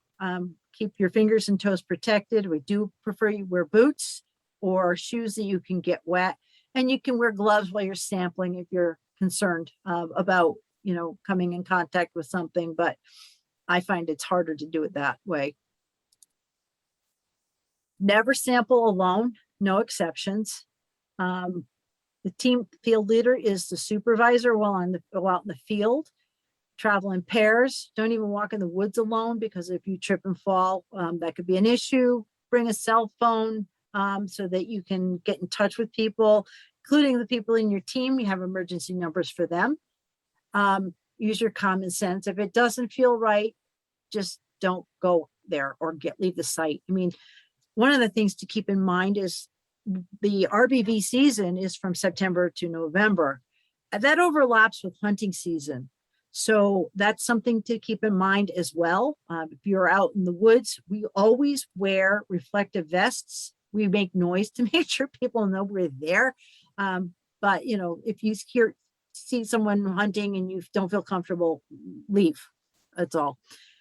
Keep your fingers and toes protected. We do prefer you wear boots or shoes that you can get wet, and you can wear gloves while you're sampling if you're concerned about coming in contact with something, but I find it's harder to do it that way. Never sample alone, no exceptions. The team field leader is the supervisor while out in the field. Travel in pairs. Don't even walk in the woods alone, because if you trip and fall, that could be an issue. Bring a cell phone so that you can get in touch with people, including the people in your team. You have emergency numbers for them. Use your common sense. If it doesn't feel right, just don't go there or leave the site. I mean, one of the things to keep in mind is the RBV season is from September to November. And that overlaps with hunting season. So that's something to keep in mind as well. If you're out in the woods, we always wear reflective vests. We make noise to make sure people know we're there. But you know, if you see someone hunting and you don't feel comfortable, leave. That's all.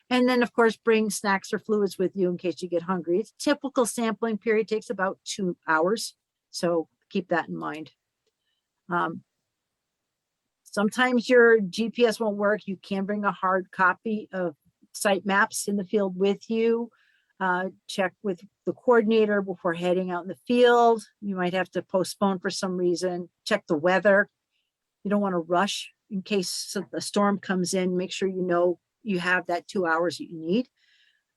And then of course, bring snacks or fluids with you in case you get hungry. It's typical sampling period takes about 2 hours. So keep that in mind. Sometimes your GPS won't work. You can bring a hard copy of site maps in the field with you. Check with the coordinator before heading out in the field. You might have to postpone for some reason. Check the weather. You don't want to rush in case a storm comes in. Make sure you know you have that 2 hours that you need.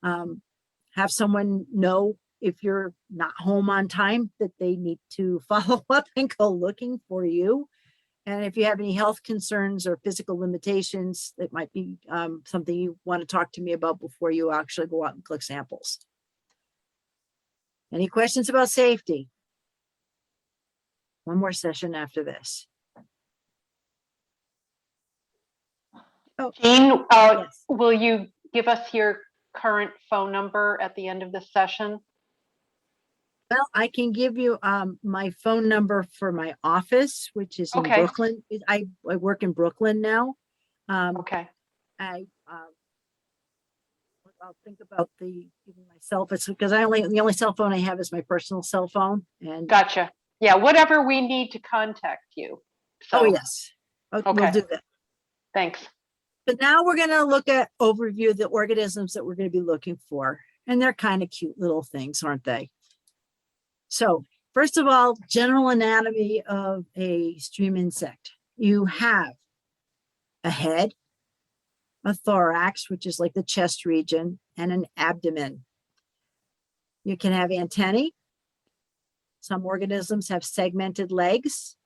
Have someone know if you're not home on time that they need to follow up and go looking for you. And if you have any health concerns or physical limitations, that might be something you want to talk to me about before you actually go out and collect samples. Any questions about safety? One more session after this. Oh, Jean, yes. will you give us your current phone number at the end of the session? Well, I can give you my phone number for my office, which is in Okay. Brooklyn. I work in Brooklyn now. Okay, I'll think about even myself. It's because the only cell phone I have is my personal cell phone. And gotcha. Yeah, whatever we need to contact you. oh So, yes, we'll Okay. do that. thanks. But now we're going to look at overview of the organisms that we're going to be looking for, and they're kind of cute little things, aren't they? So first of all, general anatomy of a stream insect. You have a head, a thorax, which is like the chest region, and an abdomen. You can have antennae. Some organisms have segmented legs.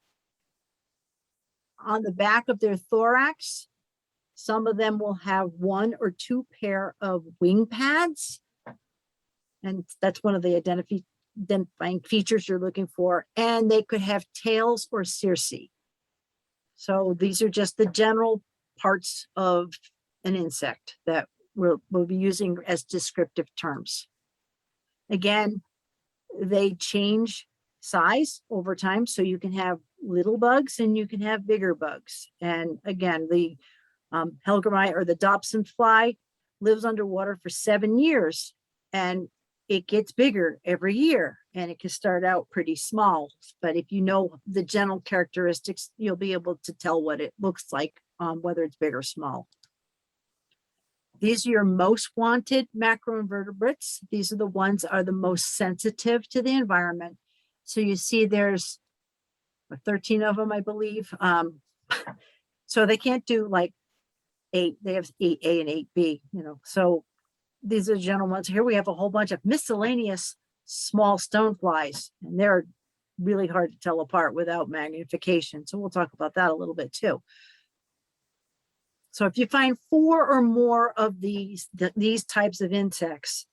On the back of their thorax, some of them will have 1 or 2 pair of wing pads. And that's one of the identifying features you're looking for. And they could have tails or cerci. So these are just the general parts of an insect that we'll be using as descriptive terms. Again, they change size over time. So you can have little bugs and you can have bigger bugs. And again, the Helgramai or the Dobson fly lives underwater for 7 years, and it gets bigger every year, and it can start out pretty small. But if you know the general characteristics, you'll be able to tell what it looks like, whether it's big or small. These are your most wanted macroinvertebrates. These are the ones that are the most sensitive to the environment. So you see there's 13 of them, I believe. So they can't do like 8, they have 8A and 8B, you know. So these are the general ones. Here we have a whole bunch of miscellaneous small stoneflies, and they're really hard to tell apart without magnification. So we'll talk about that a little bit too. So if you find 4 or more of these types of insects,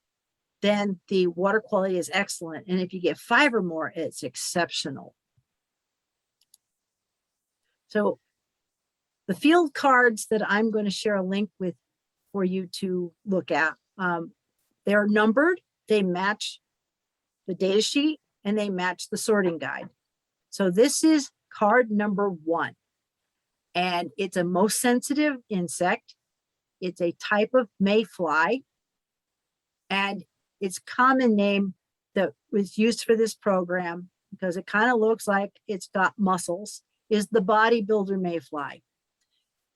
then the water quality is excellent. And if you get 5 or more, it's exceptional. So the field cards that I'm going to share a link with for you to look at, they're numbered, they match the data sheet, and they match the sorting guide. So this is card number 1. And it's a most sensitive insect. It's a type of mayfly. And its common name that was used for this program, because it kind of looks like it's got muscles, is the bodybuilder mayfly.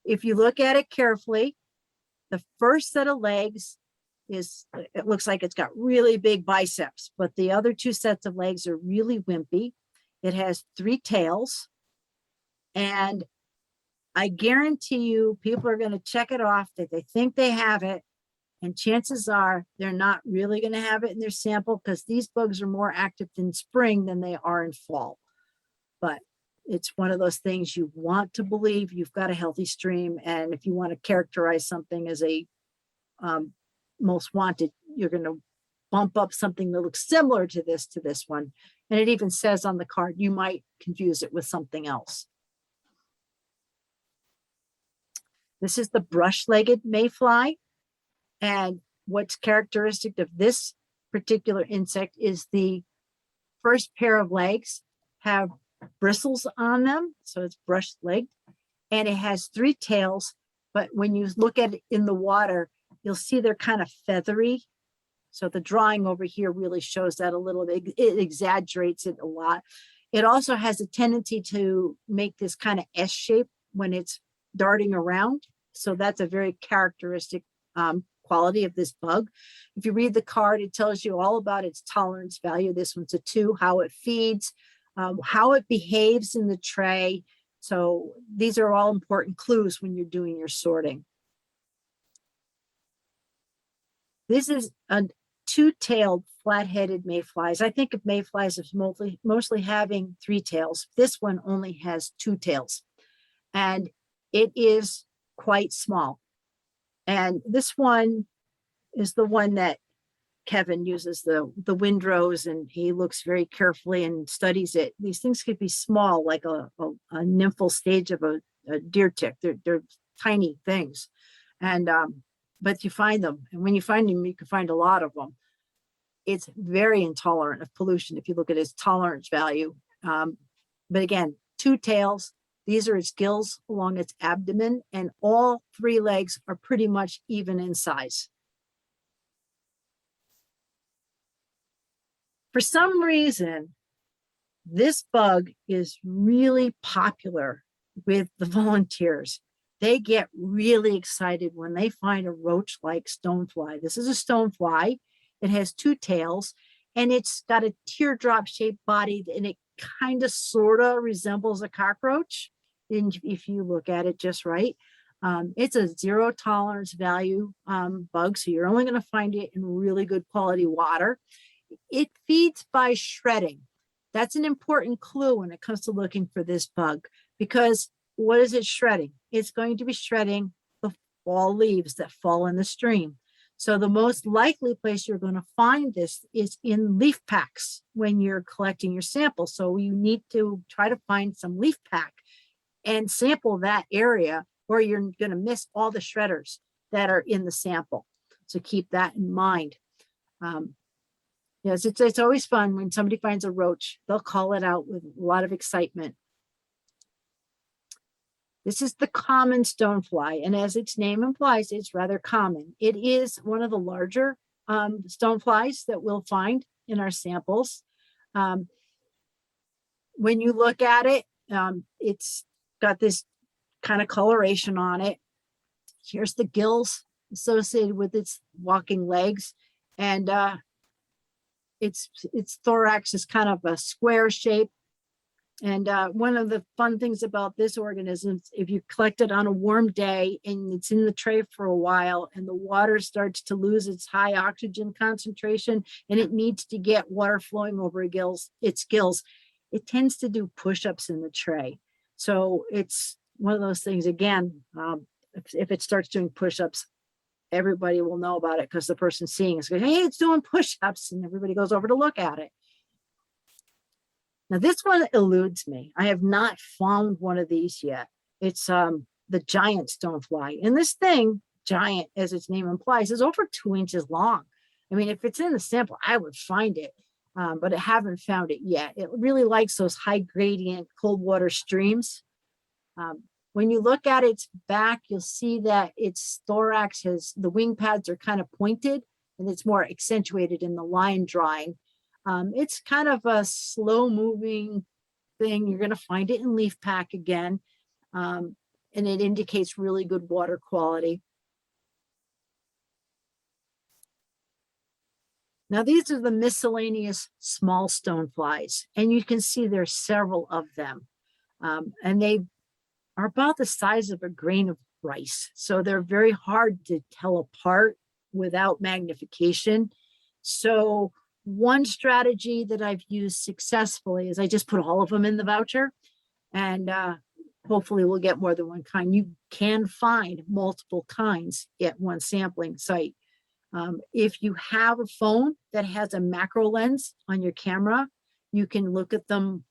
If you look at it carefully, the first set of legs it looks like it's got really big biceps, but the other 2 sets of legs are really wimpy. It has 3 tails, and I guarantee you people are going to check it off that they think they have it, and chances are they're not really going to have it in their sample, because these bugs are more active in spring than they are in fall. But it's one of those things you want to believe you've got a healthy stream, and if you want to characterize something as a most wanted, you're going to bump up something that looks similar to this one. And it even says on the card, you might confuse it with something else. This is the brush-legged mayfly. And what's characteristic of this particular insect is the first pair of legs have bristles on them. So it's brush-legged. And it has 3 tails. But when you look at it in the water, you'll see they're kind of feathery. So the drawing over here really shows that a little bit. It exaggerates it a lot. It also has a tendency to make this kind of S shape when it's darting around. So that's a very characteristic quality of this bug. If you read the card, it tells you all about its tolerance value. This one's a 2, how it feeds, how it behaves in the tray. So these are all important clues when you're doing your sorting. This is a 2-tailed flat-headed mayflies. I think of mayflies as mostly having 3 tails. This one only has 2 tails, and it is quite small. And this one is the one that Kevin uses the windrows, and he looks very carefully and studies it. These things could be small, like a nymphal stage of a deer tick. They're tiny things, and but you find them, and when you find them, you can find a lot of them. It's very intolerant of pollution if you look at its tolerance value. But again, 2 tails. These are its gills along its abdomen, and all 3 legs are pretty much even in size. For some reason, this bug is really popular with the volunteers. They get really excited when they find a roach-like stonefly. This is a stonefly. It has 2 tails, and it's got a teardrop-shaped body, and it kind of sort of resembles a cockroach if you look at it just right. It's a 0 tolerance value bug, so you're only going to find it in really good quality water. It feeds by shredding. That's an important clue when it comes to looking for this bug, because what is it shredding? It's going to be shredding the fall leaves that fall in the stream. So the most likely place you're going to find this is in leaf packs when you're collecting your sample. So you need to try to find some leaf pack and sample that area, or you're going to miss all the shredders that are in the sample. So keep that in mind. Yes, it's always fun when somebody finds a roach. They'll call it out with a lot of excitement. This is the common stonefly, and as its name implies, it's rather common. It is one of the larger stoneflies that we'll find in our samples. When you look at it, it's got this kind of coloration on it. Here's the gills associated with its walking legs, and its thorax is kind of a square shape. And one of the fun things about this organism, if you collect it on a warm day and it's in the tray for a while and the water starts to lose its high oxygen concentration and it needs to get water flowing over its gills, it tends to do push-ups in the tray. So it's one of those things, again, if it starts doing push-ups, everybody will know about it because the person seeing is going, hey, it's doing push-ups, and everybody goes over to look at it. Now this one eludes me. I have not found one of these yet. It's the giant stonefly. And this thing, giant as its name implies, is over 2 inches long. I mean, if it's in the sample, I would find it, but I haven't found it yet. It really likes those high gradient cold water streams. When you look at its back, you'll see that its thorax the wing pads are kind of pointed, and it's more accentuated in the line drawing. It's kind of a slow moving thing. You're going to find it in leaf pack again, and it indicates really good water quality. Now these are the miscellaneous small stoneflies, and you can see there's several of them, and they are about the size of a grain of rice. So they're very hard to tell apart without magnification. So one strategy that I've used successfully is I just put all of them in the voucher, and hopefully we'll get more than one kind. You can find multiple kinds at one sampling site. If you have a phone that has a macro lens on your camera, You can look at them,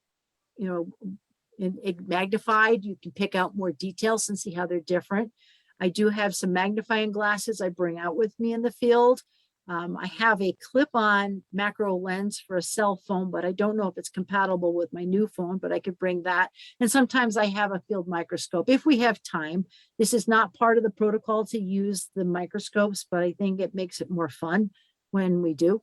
you know, in magnified. You can pick out more details and see how they're different. I do have some magnifying glasses I bring out with me in the field. I have a clip-on macro lens for a cell phone, but I don't know if it's compatible with my new phone, but I could bring that. And sometimes I have a field microscope if we have time. This is not part of the protocol to use the microscopes, but I think it makes it more fun when we do.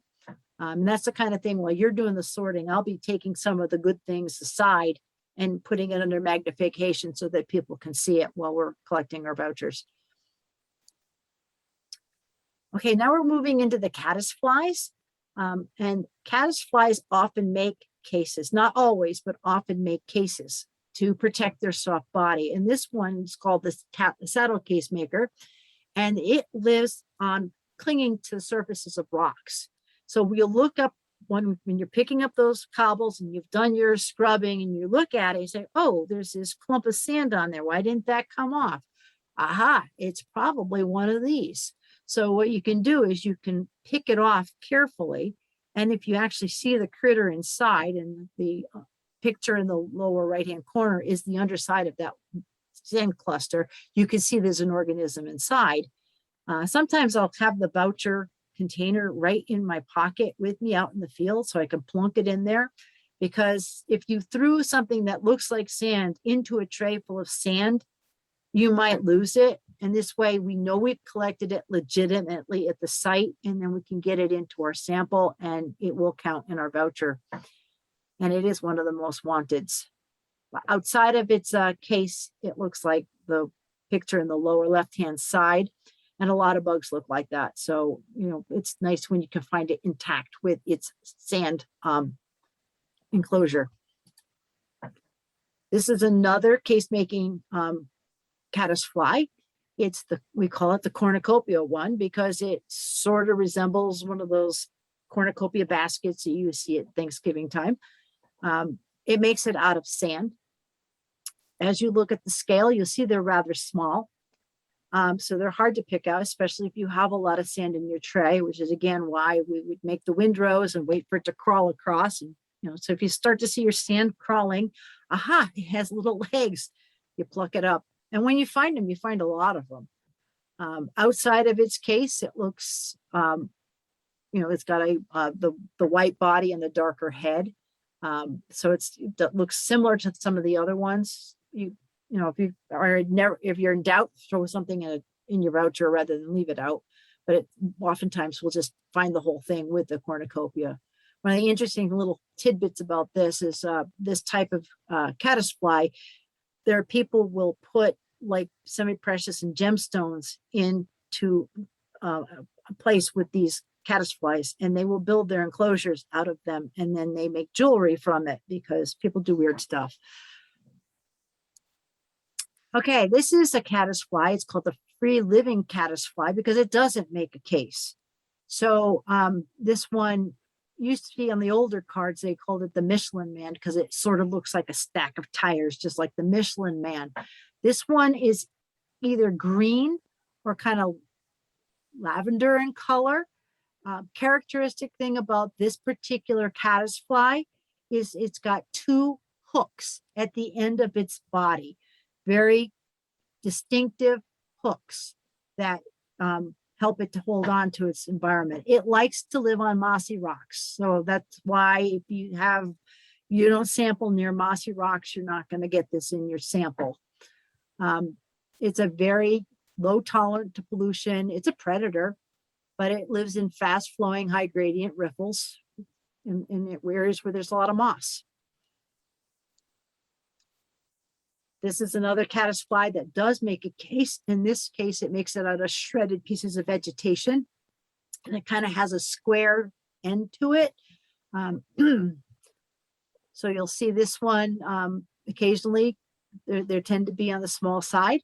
And that's the kind of thing while you're doing the sorting, I'll be taking some of the good things aside and putting it under magnification so that people can see it while we're collecting our vouchers. Okay, now we're moving into the caddisflies. And caddisflies often make cases, not always, but often make cases to protect their soft body. And this one is called the saddle case maker, and it lives on clinging to the surfaces of rocks. So we'll look up when you're picking up those cobbles and you've done your scrubbing and you look at it, you say, oh, there's this clump of sand on there. Why didn't that come off? Aha, it's probably one of these. So what you can do is you can pick it off carefully. And if you actually see the critter inside, and the picture in the lower right-hand corner is the underside of that sand cluster, you can see there's an organism inside. Sometimes I'll have the voucher container right in my pocket with me out in the field so I can plunk it in there. Because if you threw something that looks like sand into a tray full of sand, you might lose it. And this way we know we've collected it legitimately at the site, and then we can get it into our sample and it will count in our voucher. And it is one of the most wanteds. Outside of its case, it looks like the picture in the lower left-hand side, and a lot of bugs look like that. So, you know, it's nice when you can find it intact with its sand enclosure. This is another case-making caddisfly. We call it the cornucopia one because it sort of resembles one of those cornucopia baskets that you see at Thanksgiving time. It makes it out of sand. As you look at the scale, you'll see they're rather small. So they're hard to pick out, especially if you have a lot of sand in your tray, which is again why we would make the windrows and wait for it to crawl across. And you know, so if you start to see your sand crawling, aha, it has little legs. You pluck it up. And when you find them, you find a lot of them. Outside of its case, it looks, you know, it's got the white body and the darker head. So it looks similar to some of the other ones. You know, if you're in doubt, throw something in your voucher rather than leave it out. But oftentimes we'll just find the whole thing with the cornucopia. One of the interesting little tidbits about this is this type of caddisfly. There are people will put like semi-precious and gemstones into a place with these caddisflies, and they will build their enclosures out of them, and then they make jewelry from it because people do weird stuff. Okay, this is a caddisfly. It's called the free living caddisfly because it doesn't make a case. So this one used to be on the older cards, they called it the Michelin Man because it sort of looks like a stack of tires, just like the Michelin Man. This one is either green or kind of lavender in color. Characteristic thing about this particular caddisfly is it's got two hooks at the end of its body, very distinctive hooks that help it to hold on to its environment. It likes to live on mossy rocks. So that's why if you don't sample near mossy rocks, you're not going to get this in your sample. It's a very low tolerant to pollution. It's a predator, but it lives in fast flowing, high gradient riffles in areas where there's a lot of moss. This is another caddisfly that does make a case. In this case, it makes it out of shredded pieces of vegetation, and it kind of has a square end to it. So you'll see this one occasionally. They tend to be on the small side.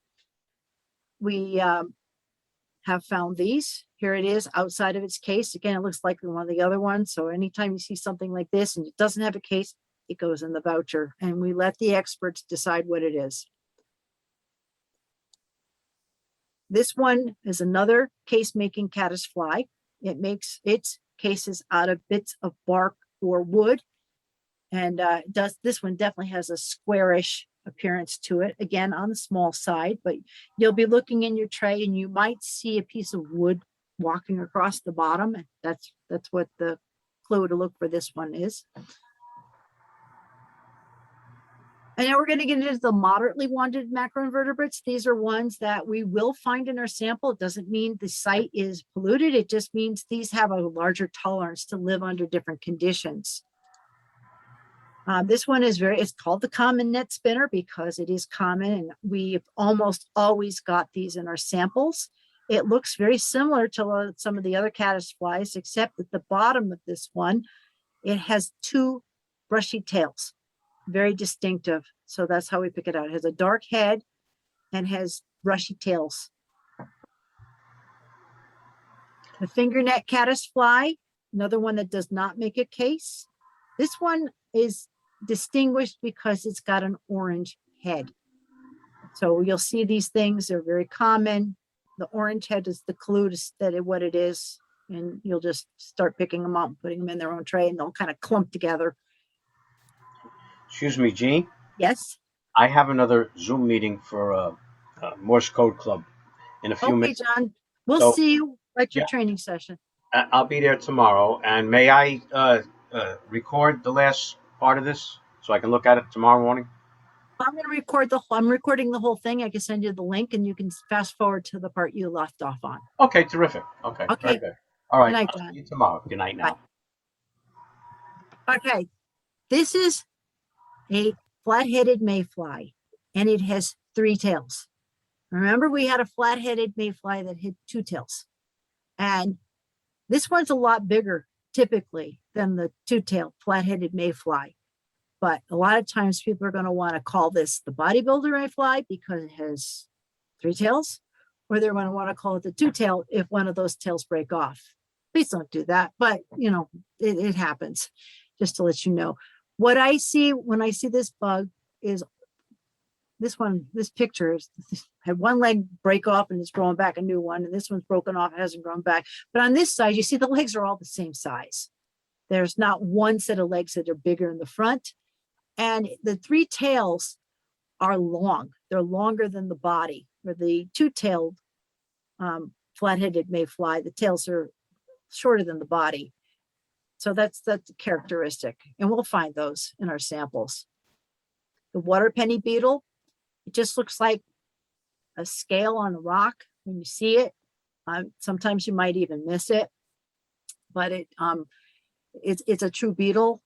We have found these. Here it is outside of its case. Again, it looks like one of the other ones. So anytime you see something like this and it doesn't have a case, it goes in the voucher, and we let the experts decide what it is. This one is another case-making caddisfly. It makes its cases out of bits of bark or wood. And this one definitely has a squarish appearance to it, again on the small side, but you'll be looking in your tray and you might see a piece of wood walking across the bottom. And that's what the clue to look for this one is. And now we're going to get into the moderately wanted macroinvertebrates. These are ones that we will find in our sample. It doesn't mean the site is polluted. It just means these have a larger tolerance to live under different conditions. This one is it's called the common net spinner because it is common, and we've almost always got these in our samples. It looks very similar to some of the other caddisflies, except at the bottom of this one, it has two brushy tails, very distinctive. So that's how we pick it out. It has a dark head and has brushy tails. The fingernet caddisfly, another one that does not make a case. This one is distinguished because it's got an orange head. So you'll see these things, they're very common. The orange head is the clue to what it is. And you'll just start picking them up and putting them in their own tray and they'll kind of clump together. Excuse me, Jean. Yes. I have another Zoom meeting for Morse Code Club in a few minutes. Okay, John. We'll So, see you at your yeah. training session. I'll be there tomorrow. And may I record the last part of this so I can look at it tomorrow morning? I'm going to record I'm recording the whole thing. I can send you the link and you can fast forward to the part you left off on. Okay, terrific. Okay, Okay. very good. All right, Good night, I'll John. see you tomorrow. Good night now. Bye. Okay. This is a flat-headed mayfly and it has three tails. Remember, we had a flat-headed mayfly that had two tails. And this one's a lot bigger typically than the two-tailed flat-headed mayfly. But a lot of times people are going to want to call this the bodybuilder mayfly because it has three tails, or they're going to want to call it the two-tail if one of those tails break off. Please don't do that. But, you know, it happens, just to let you know. What I see when I see this bug is this picture had one leg break off and it's growing back a new one. And this one's broken off, it hasn't grown back. But on this side, you see the legs are all the same size. There's not one set of legs that are bigger in the front. And the three tails are long. They're longer than the body. For the two-tailed flat-headed mayfly, the tails are shorter than the body. So that's a characteristic. And we'll find those in our samples. The water penny beetle, it just looks like a scale on a rock when you see it. Sometimes you might even miss it, but it's a true beetle.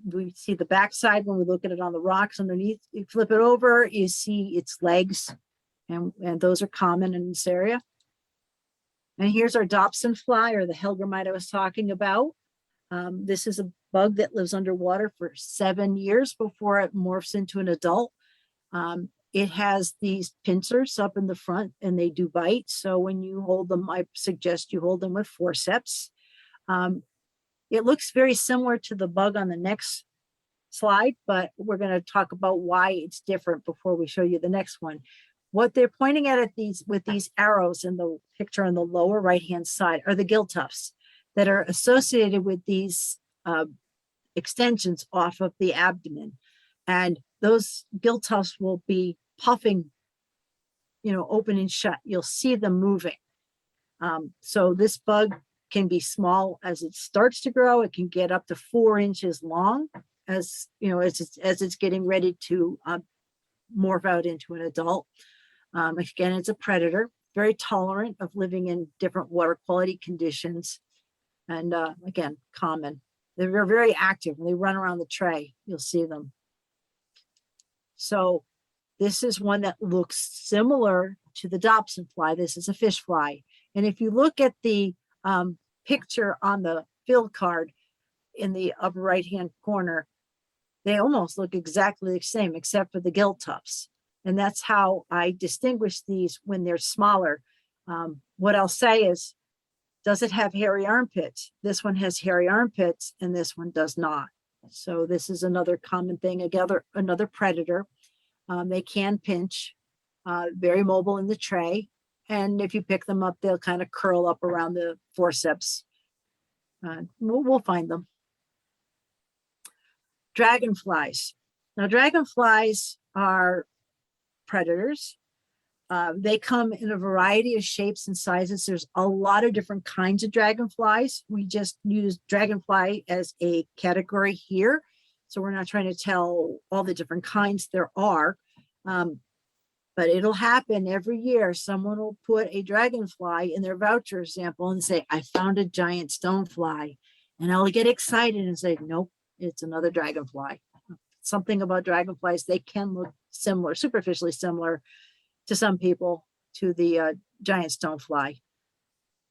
We see the backside when we look at it on the rocks underneath. You flip it over, you see its legs, and those are common in this area. And here's our Dobson fly, or the Helgramite I was talking about. This is a bug that lives underwater for 7 years before it morphs into an adult. It has these pincers up in the front and they do bite. So when you hold them, I suggest you hold them with forceps. It looks very similar to the bug on the next slide, but we're going to talk about why it's different before we show you the next one. What they're pointing at with these arrows in the picture on the lower right-hand side are the gill tufts that are associated with these extensions off of the abdomen. And those gill tufts will be puffing, open and shut. You'll see them moving. So this bug can be small as it starts to grow. It can get up to 4 inches long as it's getting ready to morph out into an adult. Again, it's a predator, very tolerant of living in different water quality conditions. And again, common. They're very active. When they run around the tray, you'll see them. So this is one that looks similar to the Dobson fly. This is a fish fly. And if you look at the picture on the field card in the upper right-hand corner, they almost look exactly the same, except for the gill tufts. And that's how I distinguish these when they're smaller. What I'll say is, does it have hairy armpits? This one has hairy armpits and this one does not. So this is another common thing, another predator. They can pinch, very mobile in the tray. And if you pick them up, they'll kind of curl up around the forceps. We'll find them. Dragonflies. Now, dragonflies are predators. They come in a variety of shapes and sizes. There's a lot of different kinds of dragonflies. We just use dragonfly as a category here. So we're not trying to tell all the different kinds there are. But it'll happen every year. Someone will put a dragonfly in their voucher sample and say, I found a giant stonefly. And I'll get excited and say, nope, it's another dragonfly. Something about dragonflies, they can look similar, superficially similar to some people to the giant stonefly.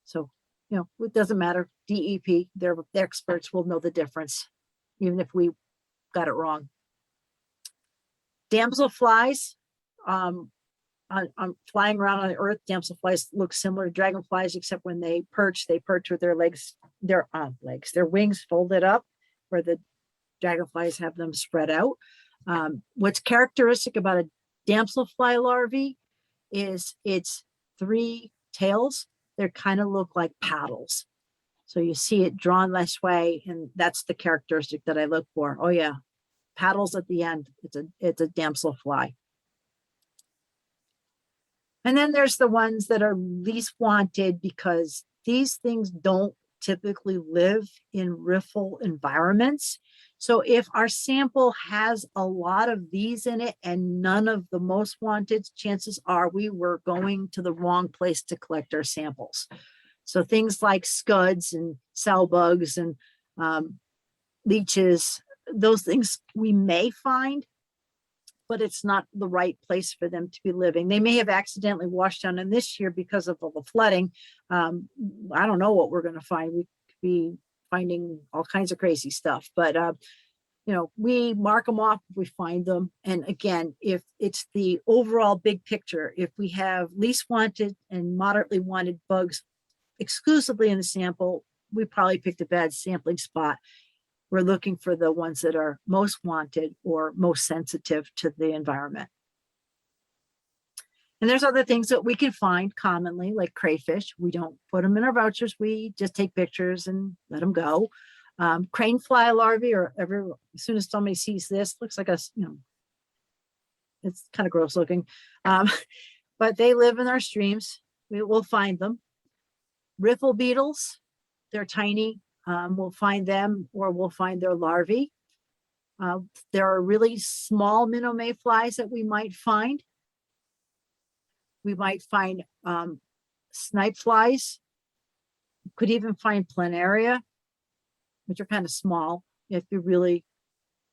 So, you know, it doesn't matter. DEP, they're experts, will know the difference, even if we got it wrong. Damselflies, on flying around on the earth, damselflies look similar to dragonflies, except when they perch with their legs, their wings folded up, where the dragonflies have them spread out. What's characteristic about a damselfly larvae is its 3 tails. They kind of look like paddles. So you see it drawn this way, and that's the characteristic that I look for. Oh yeah, paddles at the end. It's a damselfly. And then there's the ones that are least wanted because these things don't typically live in riffle environments. So if our sample has a lot of these in it and none of the most wanted, chances are we were going to the wrong place to collect our samples. So things like scuds and cell bugs and leeches, those things we may find, but it's not the right place for them to be living. They may have accidentally washed down in this year because of all the flooding. I don't know what we're going to find. We could be finding all kinds of crazy stuff, but you know, we mark them off if we find them. And again, if it's the overall big picture, if we have least wanted and moderately wanted bugs exclusively in the sample, we probably picked a bad sampling spot. We're looking for the ones that are most wanted or most sensitive to the environment. And there's other things that we can find commonly, like crayfish. We don't put them in our vouchers. We just take pictures and let them go. Crane fly larvae, as soon as somebody sees this, looks like it's kind of gross looking, but they live in our streams. We will find them. Riffle beetles, they're tiny. We'll find them, or we'll find their larvae. There are really small minnow mayflies that we might find. We might find snipe flies. Could even find planaria, which are kind of small. You have to be really,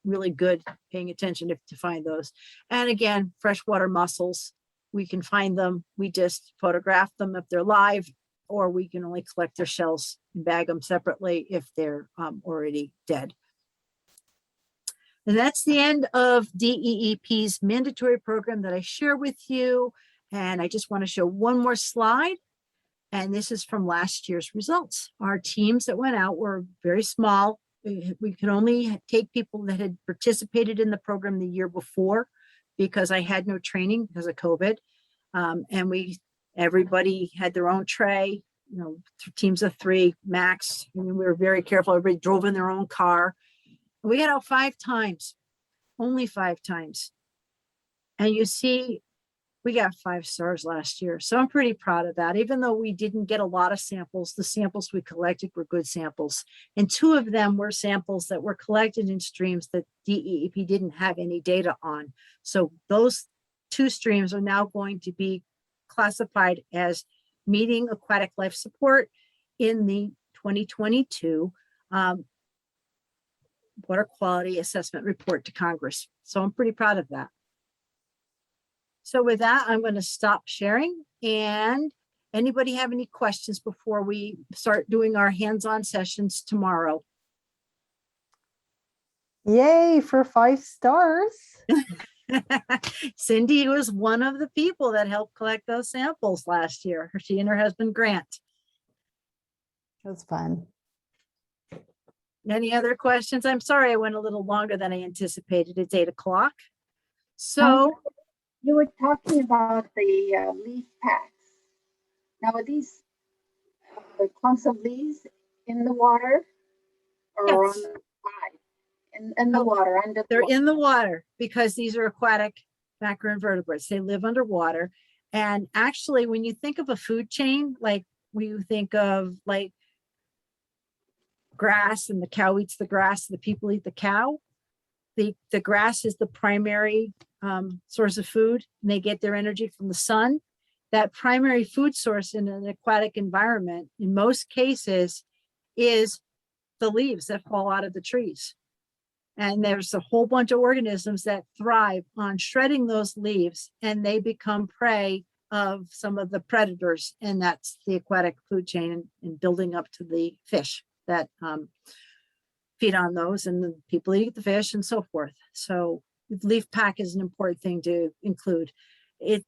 really good paying attention to find those. And again, freshwater mussels, we can find them. We just photograph them if they're live, or we can only collect their shells and bag them separately if they're already dead. And that's the end of DEEP's mandatory program that I share with you. And I just want to show one more slide. And this is from last year's results. Our teams that went out were very small. We could only take people that had participated in the program the year before because I had no training because of COVID. And everybody had their own tray, teams of 3 max. I mean, we were very careful. Everybody drove in their own car. We got out 5 times, only 5 times. And you see, we got 5 stars last year. So I'm pretty proud of that. Even though we didn't get a lot of samples, the samples we collected were good samples. And 2 of them were samples that were collected in streams that DEEP didn't have any data on. So those 2 streams are now going to be classified as meeting aquatic life support in the 2022 water quality assessment report to Congress. So I'm pretty proud of that. So with that, I'm going to stop sharing. And anybody have any questions before we start doing our hands-on sessions tomorrow? Yay for 5 stars. Cindy was one of the people that helped collect those samples last year. She and her husband Grant. It was fun. Any other questions? I'm sorry I went a little longer than I anticipated. It's 8 o'clock. So you were talking about the leaf packs. Now, are these clumps of leaves in the water or Yes. on the side? in the water, under the They're water. in the water because these are aquatic macroinvertebrates. They live underwater. And actually, when you think of a food chain, like we think of like grass and the cow eats the grass, the people eat the cow. The grass is the primary source of food, and they get their energy from the sun. That primary food source in an aquatic environment, in most cases, is the leaves that fall out of the trees. And there's a whole bunch of organisms that thrive on shredding those leaves, and they become prey of some of the predators, and that's the aquatic food chain and building up to the fish that feed on those, and the people eat the fish and so forth. So leaf pack is an important thing to include.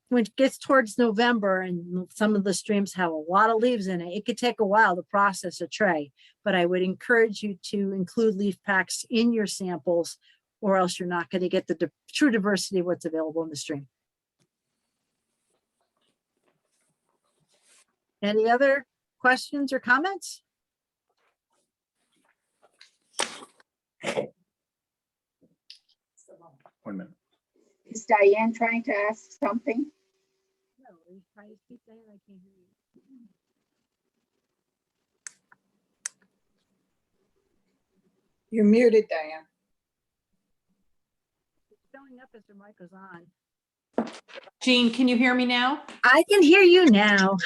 When it gets towards November and some of the streams have a lot of leaves in it, it could take a while to process a tray, but I would encourage you to include leaf packs in your samples, or else you're not going to get the true diversity of what's available in the stream. Any other questions or comments? 1 minute. Is Diane trying to ask something? No, are you trying to speak, Diane? I can't hear you. You're muted, Diane. It's showing up as the mic is on. Jean, can you hear me now? I can hear you now.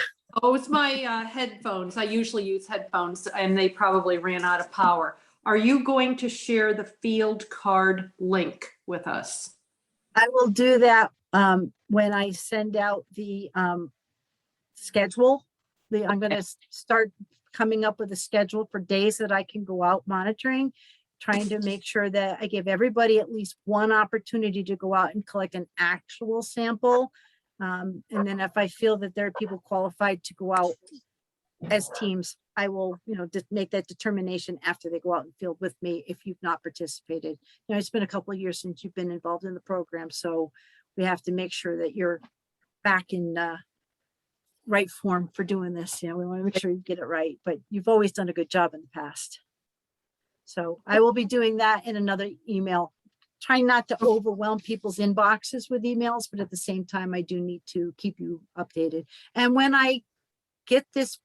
Oh, it's my headphones. I usually use headphones and they probably ran out of power. Are you going to share the field card link with us? I will do that when I send out the schedule. I'm going to start coming up with a schedule for days that I can go out monitoring, trying to make sure that I give everybody at least one opportunity to go out and collect an actual sample. And then if I feel that there are people qualified to go out as teams, I will, just make that determination after they go out in the field with me if you've not participated. It's been a couple of years since you've been involved in the program, so we have to make sure that you're back in right form for doing this. We want to make sure you get it right, but you've always done a good job in the past. So I will be doing that in another email. Trying not to overwhelm people's inboxes with emails, but at the same time, I do need to keep you updated. And when I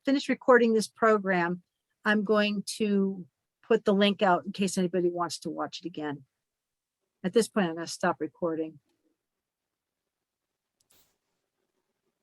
finish recording this program, I'm going to put the link out in case anybody wants to watch it again. At this point, I'm going to stop recording.